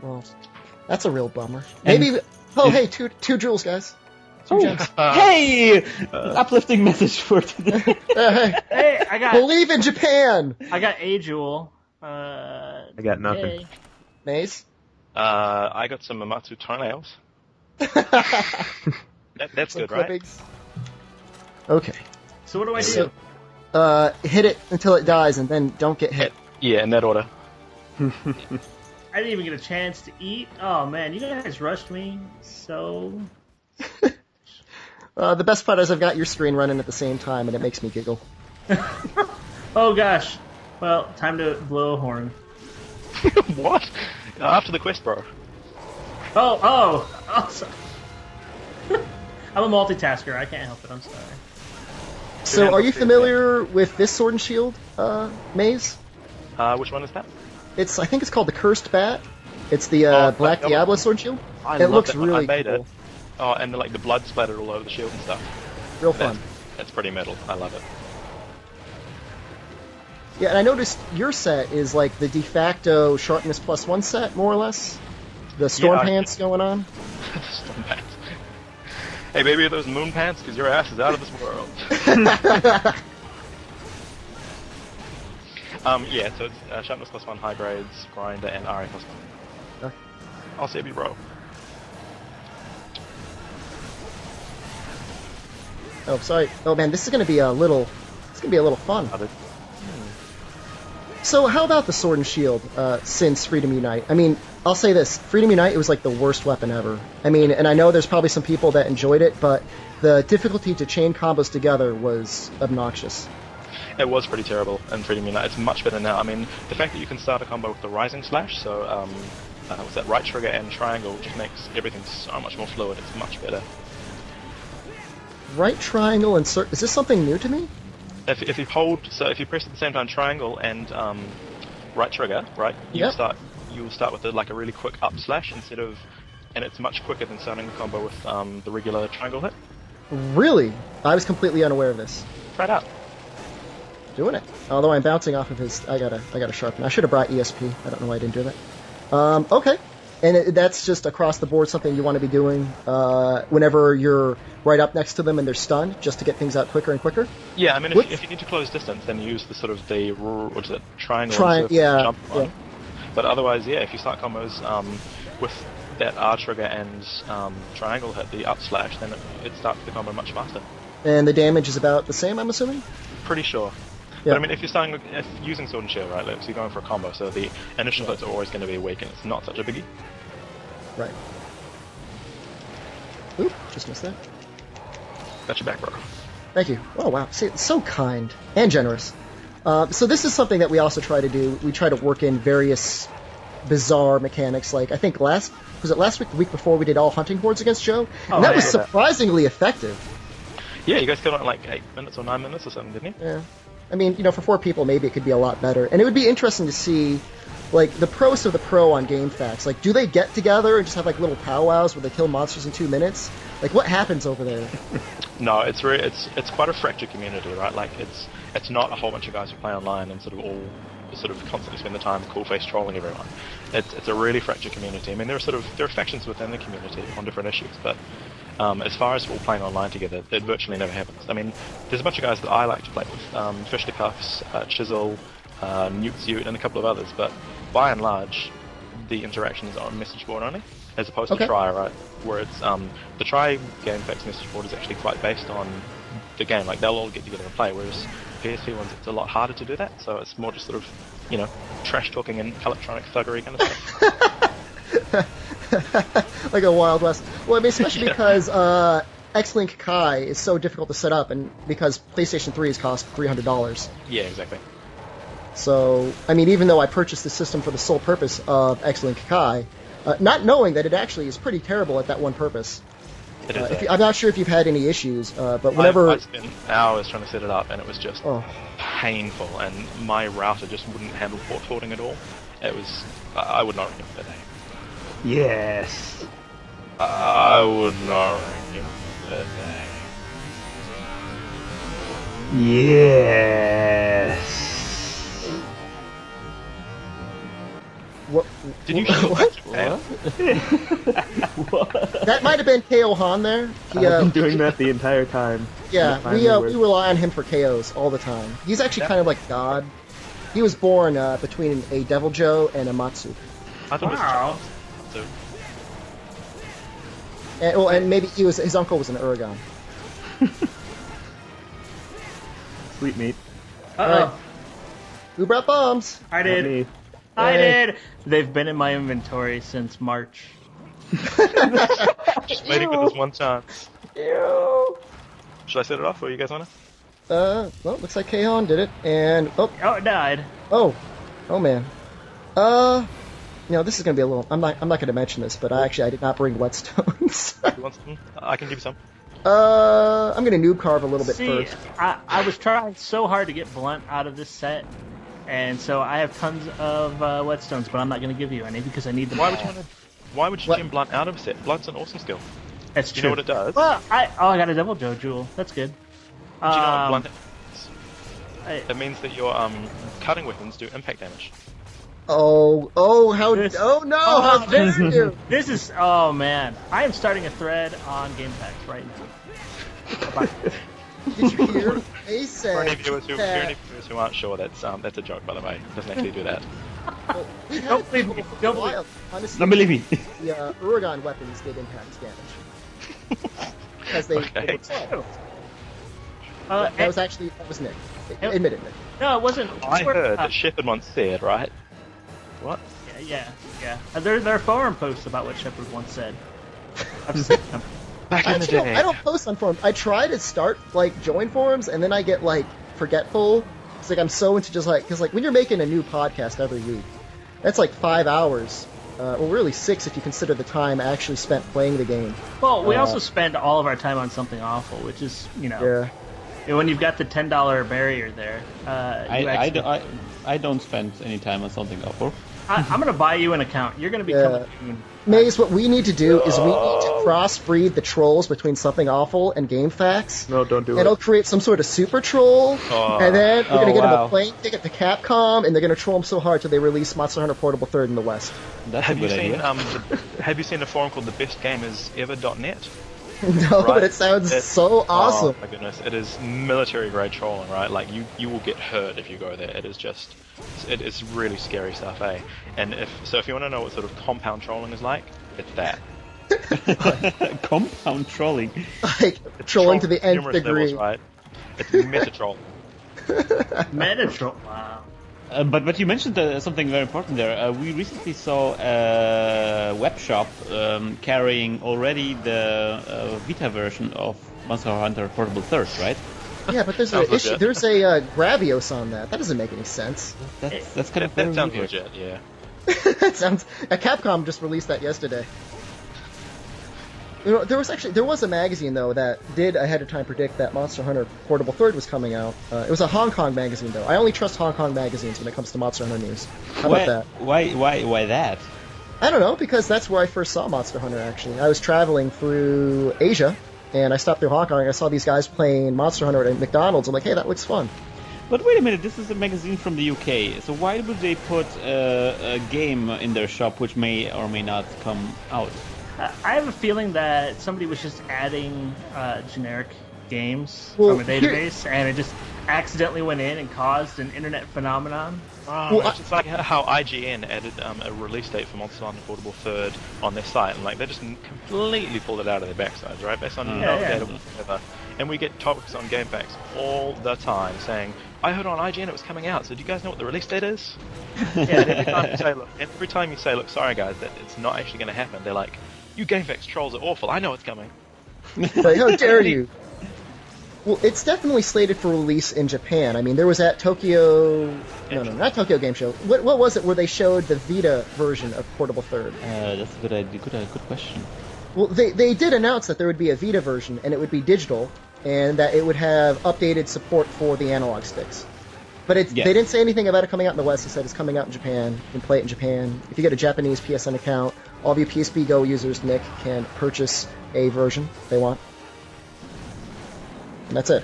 Well, that's a real bummer. And- Maybe. Oh, hey, two jewels, guys. Two gems. Hey, uplifting message for today. Hey, Hey, I believe in Japan. got a jewel. I got nothing. Yay. Maze. I got some Mamatsu toenails. That's Some good, right? clippings. Okay. So what do I do? So, hit it until it dies, and then don't get hit. Yeah, in that order. I didn't even get a chance to eat. Oh man, you guys rushed me. So The best part is I've got your screen running at the same time, and it makes me giggle. oh gosh. Well, time to blow a horn. What? After the quest, bro. Oh, sorry. I'm a multitasker. I can't help it. I'm sorry. So, are you familiar with this sword and shield, Maze? Which one is that? I think it's called the Cursed Bat. It's the Oh, Black that one. Diablo sword and shield. I It love looks that one. really I made cool. it. Oh, and the blood splattered all over the shield and stuff. Real fun. That's pretty metal. I love it. Yeah, and I noticed your set is like the de facto sharpness +1 set, more or less. The storm Yeah, pants going on. Storm pants. Hey, baby, are those moon pants? Because your ass is out of this world. Yeah, so it's sharpness +1, high grades, grinder, and RA +1. Okay. I'll save you, bro. Oh, sorry. Oh man, this is gonna be a little. It's gonna be a little fun. Other- So, how about the sword and shield since Freedom Unite? I mean, I'll say this: Freedom Unite, it was like the worst weapon ever. I mean, and I know there's probably some people that enjoyed it, but the difficulty to chain combos together was obnoxious. It was pretty terrible in Freedom Unite. It's much better now. I mean, the fact that you can start a combo with the Rising Slash, so what's that, right trigger and triangle, just makes everything so much more fluid. It's much better. Right triangle and is this something new to me? If you if you press at the same time triangle and right trigger, right, Yep. you'll start with a really quick up slash and it's much quicker than starting a combo with the regular triangle hit. Really? I was completely unaware of this. Try it out. Doing it. Although I'm bouncing off of his, I gotta sharpen. I should have brought ESP. I don't know why I didn't do that. Okay. And that's just across the board something you want to be doing whenever you're right up next to them and they're stunned, just to get things out quicker and quicker. Yeah, I mean, What- if you need to close distance, then use the sort of what is it, triangle Tri- and yeah, jump one. yeah. But otherwise, yeah, if you start combos with that R trigger and triangle hit, the up slash, then it starts the combo much faster. And the damage is about the same, I'm assuming? Pretty sure. Yeah. But I mean, if using sword and shield, right, like, so you're going for a combo, so the initial hits are always going to be weak, and it's not such a biggie. Right. Oop, just missed that. Got your back, bro. Thank you. Oh, wow. See, it's so kind and generous. So this is something that we also try to do. We try to work in various bizarre mechanics. Like, I think last week, the week before, we did all hunting hordes against Joe? And that was yeah. surprisingly effective. Yeah, you guys killed it in like 8 minutes or 9 minutes or something, didn't you? Yeah. I mean, for 4 people, maybe it could be a lot better. And it would be interesting to see, like, the pros of the pro on GameFAQs. Like, do they get together and just have, like, little powwows where they kill monsters in 2 minutes? Like, what happens over there? No, it's quite a fractured community, right? Like, it's not a whole bunch of guys who play online and sort of constantly spend the time cool face trolling everyone. It's a really fractured community. I mean, there are factions within the community on different issues, but as far as all playing online together, it virtually never happens. I mean, there's a bunch of guys that I like to play with, Fisticuffs, Chisel, Newt Ute, and a couple of others, but by and large, the interaction is on message board only, as opposed Okay. to Try, right? Where it's the Try GameFAQs message board is actually quite based on the game. Like, they'll all get together and play, whereas PSP ones, it's a lot harder to do that, so it's more just sort of, trash talking and electronic thuggery kind of stuff. Like a Wild West. Well, I mean, especially Yeah. because X-Link Kai is so difficult to set up, and because PlayStation 3's cost $300. Yeah, exactly. So, I mean, even though I purchased the system for the sole purpose of X-Link Kai, not knowing that it actually is pretty terrible at that one purpose. It is. I'm not sure if you've had any issues, but whenever... I spent hours trying to set it up, and it was just Oh. painful, and my router just wouldn't handle port forwarding at all. It was... I would not recommend it. Yes. I would not recommend Yes. What? Did you What? That might have been KO Han there. He, I've been doing that the entire time. yeah, And it finally we worked. rely on him for KOs all the time. He's actually kind of like God. He was born between a Devil Joe and a Matsu. I thought Wow. it was And maybe his uncle was an Uragan. Sweet meat. Uh-oh. Who brought bombs? I Not did. me. I Hey. did. They've been in my inventory since March. just waiting for this one chance. Should I set it off, or you guys want to? Well, looks like Kaon did it, and Oh, it died. oh man. This is gonna be a little. I'm not gonna mention this, but I did not bring whetstones. You want some? I can give you some. I'm gonna noob carve a little bit See, first. I was trying so hard to get blunt out of this set, and so I have tons of whetstones, but I'm not going to give you any because I need them. Why would you want to? Why would you What? gem blunt out of a set? Blunt's an awesome skill. That's Do true. you know what it does? Well, I got a Devil Joe jewel. That's good. Do you know what blunt I- It means that your cutting weapons do impact damage. Oh no! How dare you! This is, oh man, I am starting a thread on game packs right now. Bye-bye. Did you hear? They For any said viewers that who aren't sure, that's a joke, by the way. It doesn't actually do that. we had Don't believe me. people for a Don't believe while. Honestly, Don't believe me. the Uragan weapons did impact damage because they Okay. were slow. Uh, That was Nick. Admit it, Nick. no, it wasn't. I heard that Shepard once said, right? What? Yeah. There are forum posts about what Shepard once said. I've seen them. Back in the Actually, day. I don't post on forums. I try to start join forums, and then I get forgetful. It's I'm so into just because when you're making a new podcast every week, that's 5 hours. Well, really 6 if you consider the time actually spent playing the game. Well, we also spend all of our time on something awful, which is, Yeah. when you've got the $10 barrier there. I don't spend any time on something awful. I'm going to buy you an account. You're going to become a goon. Maze, what we need to do is we need to crossbreed the trolls between Something Awful and GameFAQs. No, don't do And it. it'll create some sort of super troll, and then we're going to get them wow. a plane ticket to Capcom, and they're going to troll them so hard till they release Monster Hunter Portable 3rd in the West. That's Have a you good seen idea. Have you seen a forum called thebestgamersever.net? No, but it sounds It's- so awesome. Oh my goodness, it is military grade trolling, right? Like you will get hurt if you go there. It is really scary stuff, eh? And if you want to know what sort of compound trolling is like, it's that. Compound trolling. Like, trolling to the nth numerous degree. levels, right? It's meta troll. Metatron. Wow. But you mentioned something very important there. We recently saw a web shop carrying already the Vita version of Monster Hunter Portable 3rd, right? Yeah, but there's Sounds a issue. legit. There's a Gravios on that. That doesn't make any sense. That's kind of very That sounds weird. legit, yeah. That sounds. Capcom just released that yesterday. There was a magazine though that did ahead of time predict that Monster Hunter Portable 3rd was coming out. It was a Hong Kong magazine though. I only trust Hong Kong magazines when it comes to Monster Hunter news. How about that? Why that? I don't know, because that's where I first saw Monster Hunter, actually. I was traveling through Asia, and I stopped through Hong Kong, and I saw these guys playing Monster Hunter at McDonald's. I'm like, hey, that looks fun. But wait a minute, this is a magazine from the UK, so why would they put a game in their shop which may or may not come out? I have a feeling that somebody was just adding generic games Well, from a database, and it just accidentally went in and caused an internet phenomenon. Well, it's just like how IGN added a release date for Monster Hunter Portable 3rd on their site, and they just completely pulled it out of their backsides, right? Based on no data whatsoever. And we get topics on GameFAQs all the time saying, I heard on IGN it was coming out, so do you guys know what the release date is? And every time you say, look, sorry guys, that it's not actually going to happen, they're like, you GameFAQs trolls are awful, I know it's coming. Like, how dare you? Well, it's definitely slated for release in Japan. I mean, there was that Tokyo... No, not Tokyo Game Show. What was it where they showed the Vita version of Portable 3rd? That's a good idea. Good question. Well, they did announce that there would be a Vita version, and it would be digital, and that it would have updated support for the analog sticks. But they didn't say anything about it coming out in the West. They said it's coming out in Japan. You can play it in Japan. If you get a Japanese PSN account, all of you PSP Go users, Nick, can purchase a version if they want. and that's it.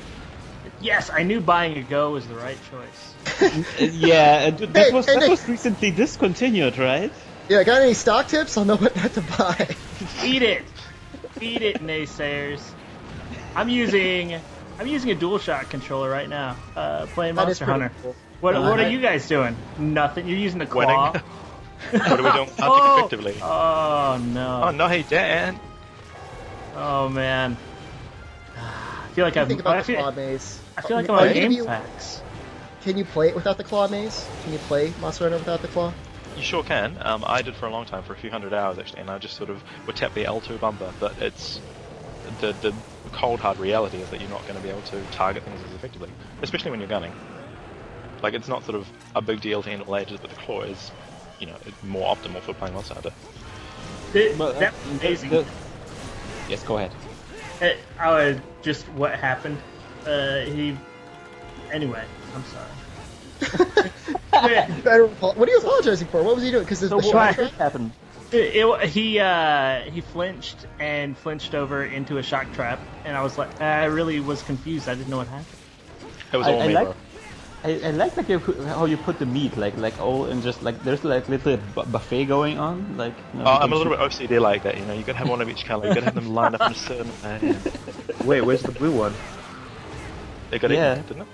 Yes, I knew buying a Go was the right choice. Yeah, that was Nick. recently discontinued, right? Yeah, got any stock tips? I'll know what not to buy. Eat it, naysayers. I'm using a DualShock controller right now, playing That is Monster pretty Hunter. cool. What are you guys doing? Nothing. You're using the claw. Winning. What are we doing? Hunting effectively. Oh no. Oh no, hey Dan. Oh man. I feel like What do you think about the claw maze? I feel like I'm Are on you gonna Game be- Facts. Can you play it without the claw maze? Can you play Monster Hunter without the claw? You sure can. I did for a long time, for a few hundred hours actually, and I just sort of would tap the L2 bumper, but it's the cold hard reality is that you're not going to be able to target things as effectively, especially when you're gunning. Like, it's not sort of a big deal to handle edges, but the claw is, it's more optimal for playing Monster Hunter. That's amazing. Yes, go ahead. Just what happened. Anyway, I'm sorry. What are you apologizing for? What was he doing? Because the So shock what trap? Happened. He flinched over into a shock trap, and I was like, I really was confused. I didn't know what happened. It was all me, bro. I like how you put the meat like all in just like there's like little buffet going on like. I'm a little bit OCD like that, you gotta have one of each color. You gotta have them lined up in a certain way. Wait, where's the blue one? They got Yeah. it, didn't it?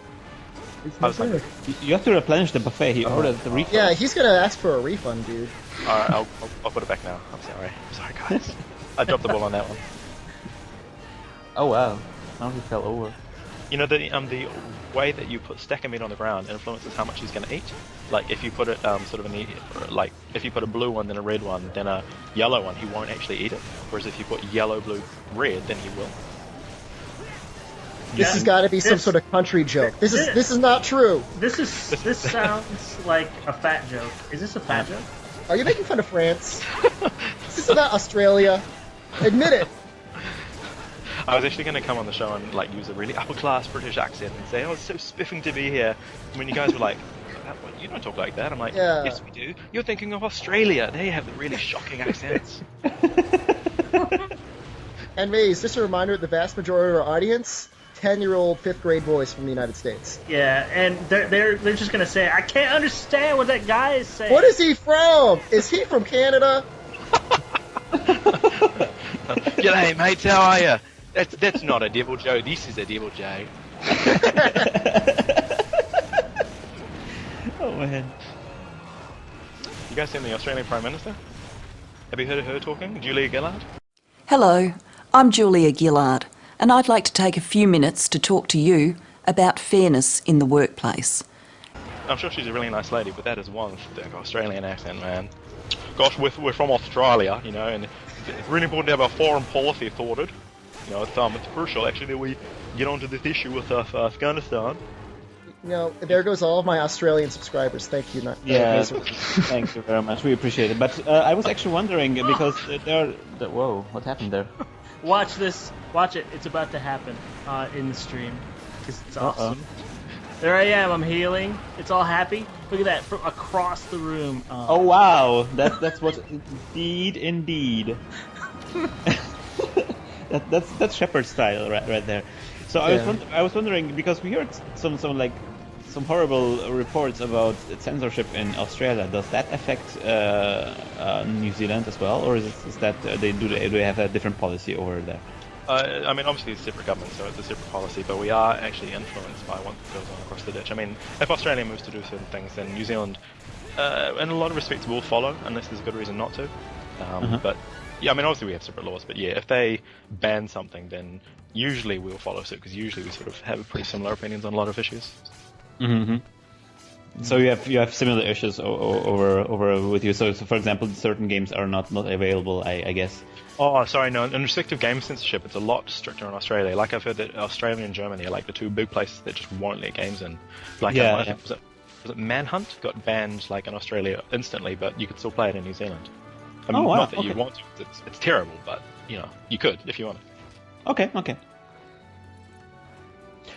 It's I was like, You have to replenish the buffet. He ordered the refill. Yeah, he's gonna ask for a refund, dude. alright, I'll put it back now. I'm sorry. I'm sorry, guys. I dropped the ball on that one. Oh wow! Now he fell over. The way that you stack a meat on the ground influences how much he's going to eat. Like, if you put it sort of in the, like, if you put a blue one, then a red one, then a yellow one, he won't actually eat it. Whereas if you put yellow, blue, red, then he will. This has got to be some sort of country joke. This is not true. This sounds like a fat joke. Is this a fat joke? Are you making fun of France? This is about Australia. Admit it. I was actually going to come on the show and like use a really upper class British accent and say, "Oh, it's so spiffing to be here." And when you guys were like, "You don't talk like that," I'm like, Yeah. "Yes, we do. You're thinking of Australia. They have the really shocking accents." And Maze, just a reminder: the vast majority of our audience, 10-year-old fifth-grade boys from the United States. Yeah, and they're just gonna say, I can't understand what that guy is saying. What is he from? Is he from Canada? G'day, mates. How are you? That's not a devil Joe. This is a devil Joe. Oh man. You guys seen the Australian Prime Minister? Have you heard of her talking? Julia Gillard? Hello, I'm Julia Gillard, and I'd like to take a few minutes to talk to you about fairness in the workplace. I'm sure she's a really nice lady, but that is one thick Australian accent, man. Gosh, we're from Australia, and it's really important to have our foreign policy sorted. It's crucial actually that we get onto this issue with Afghanistan. There goes all of my Australian subscribers. Thank you. Yeah, Mazer. thank you very much. We appreciate it. But I was actually wondering because whoa, what happened there? Watch this. Watch it. It's about to happen in the stream. Because it's awesome. There I am. I'm healing. It's all happy. Look at that from across the room. Oh wow, that's what indeed. That's Shepherd style right there. So I was wondering because we heard some horrible reports about censorship in Australia. Does that affect New Zealand as well, or is that do they have a different policy over there? Obviously it's a separate government, so it's a separate policy, but we are actually influenced by what goes on across the ditch. If Australia moves to do certain things, then New Zealand, in a lot of respects, will follow, unless there's a good reason not to. But, yeah, obviously we have separate laws, but yeah, if they ban something, then usually we'll follow suit, because usually we sort of have pretty similar opinions on a lot of issues. Mm-hmm. So you have similar issues over with you. So for example, certain games are not available, I guess. Oh, sorry, no. In respect to game censorship, it's a lot stricter in Australia. Like, I've heard that Australia and Germany are like the two big places that just won't let games in. Like, was it Manhunt got banned like in Australia instantly, but you could still play it in New Zealand. Not that you want to. It's terrible, but you could if you wanted. Okay.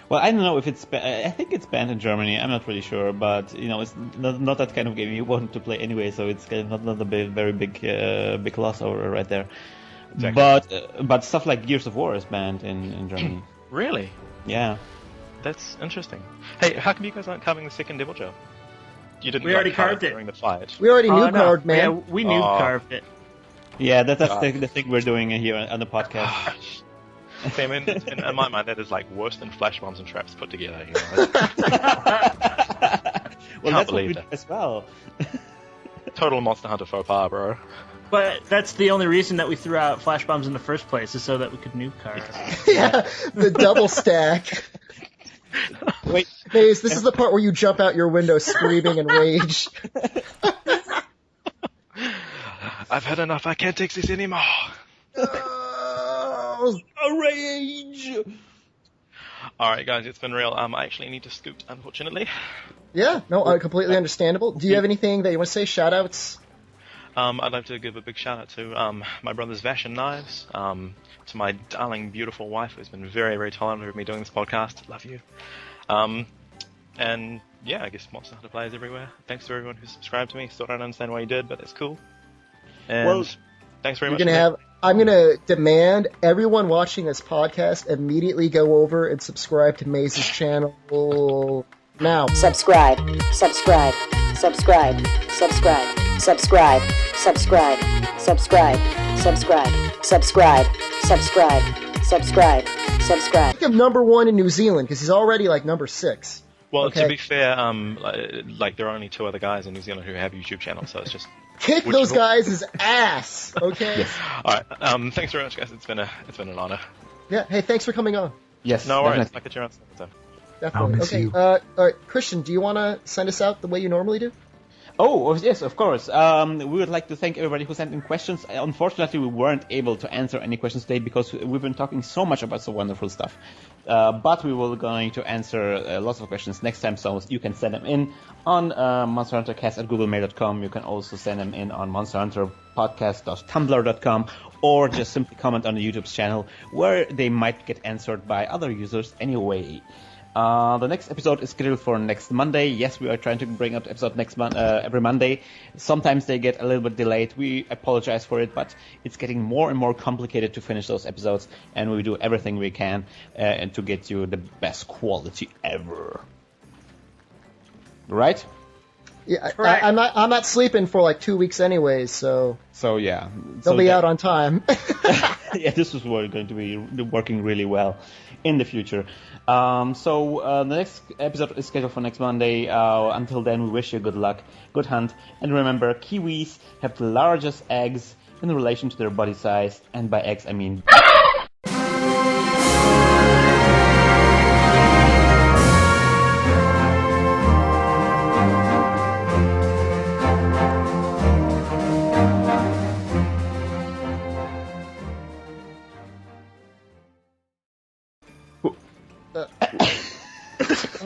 Well, I don't know if it's. I think it's banned in Germany. I'm not really sure, but it's not that kind of game you want to play anyway. So it's kind of not a very big loss over right there. Exactly. But stuff like Gears of War is banned in Germany. Really? Yeah. That's interesting. Hey, how come you guys aren't carving the second devil jail? You didn't. We already carve carved it during the fight. We already knew no. carved, man. Yeah, we knew Oh. carved it. Yeah, that's God. the thing we're doing here on the podcast. See, I mean, in my mind, that is like worse than flash bombs and traps put together. You know? Well, Can't that's what we believe do that. as well. Total Monster Hunter faux pas, bro. But that's the only reason that we threw out flash bombs in the first place, is so that we could nuke carve. Yeah, the double stack. Wait, Maze, this is the part where you jump out your window screaming in rage. I've had enough. I can't take this anymore. Oh, a rage! All right, guys, it's been real. I actually need to scoot, unfortunately. yeah, no, completely understandable. Do you have anything that you want to say? Shout-outs? I'd like to give a big shout out to my brothers Vash and Knives, to my darling, beautiful wife who's been very, very tolerant of me doing this podcast. Love you. And yeah, I guess Monster Hunter players everywhere. Thanks to everyone who subscribed to me. Still don't understand why you did, but that's cool. And Well, thanks very You're much. gonna have. I'm gonna demand everyone watching this podcast immediately go over and subscribe to Maze's channel now. Subscribe, subscribe, subscribe, subscribe, subscribe, subscribe, subscribe, subscribe, subscribe, subscribe, subscribe, subscribe. Make him number 1 in New Zealand because he's already like number 6. Well, Okay. to be fair, like there are only 2 other guys in New Zealand who have YouTube channels, so it's just. Kick Which those of- guys' ass, okay? All right. Thanks very much, guys. It's been an honor. Yeah. Hey, thanks for coming on. yes, No worries. definitely. I'll get you around sometime. Definitely. I'll miss okay. you. All right, Christian, do you want to send us out the way you normally do? Oh, yes, of course. We would like to thank everybody who sent in questions. Unfortunately, we weren't able to answer any questions today because we've been talking so much about so wonderful stuff. But we will going to answer lots of questions next time, so you can send them in on monsterhuntercast@googlemail.com. You can also send them in on monsterhunterpodcast.tumblr.com, or just simply comment on the YouTube's channel, where they might get answered by other users anyway. The next episode is scheduled for next Monday. Yes, we are trying to bring up the episode every Monday. Sometimes they get a little bit delayed. We apologize for it, but it's getting more and more complicated to finish those episodes, and we do everything we can and to get you the best quality ever. Right? Yeah, Correct. I'm not sleeping for like 2 weeks anyways, so So yeah, they'll be out on time. Yeah, this is going to be working really well in the future. The next episode is scheduled for next Monday. Until then, we wish you good luck, good hunt, and remember, kiwis have the largest eggs in relation to their body size, and by eggs I mean...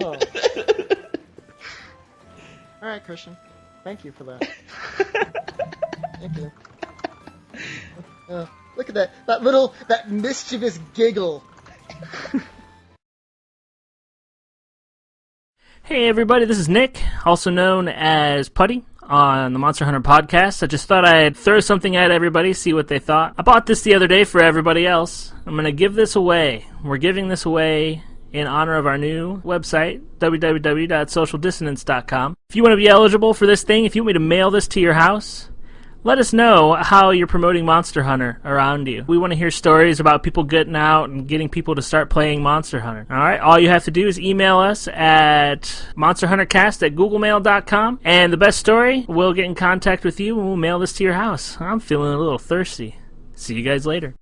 Oh. All right, Christian. Thank you for that. Thank you. Look at that mischievous giggle. Hey everybody, this is Nick, also known as Putty on the Monster Hunter podcast. I just thought I'd throw something at everybody, see what they thought. I bought this the other day for everybody else. I'm going to give this away. We're giving this away in honor of our new website, www.socialdissonance.com. If you want to be eligible for this thing, if you want me to mail this to your house, let us know how you're promoting Monster Hunter around you. We want to hear stories about people getting out and getting people to start playing Monster Hunter. All right, all you have to do is email us at monsterhuntercast@googlemail.com, and the best story, we'll get in contact with you and we'll mail this to your house. I'm feeling a little thirsty. See you guys later.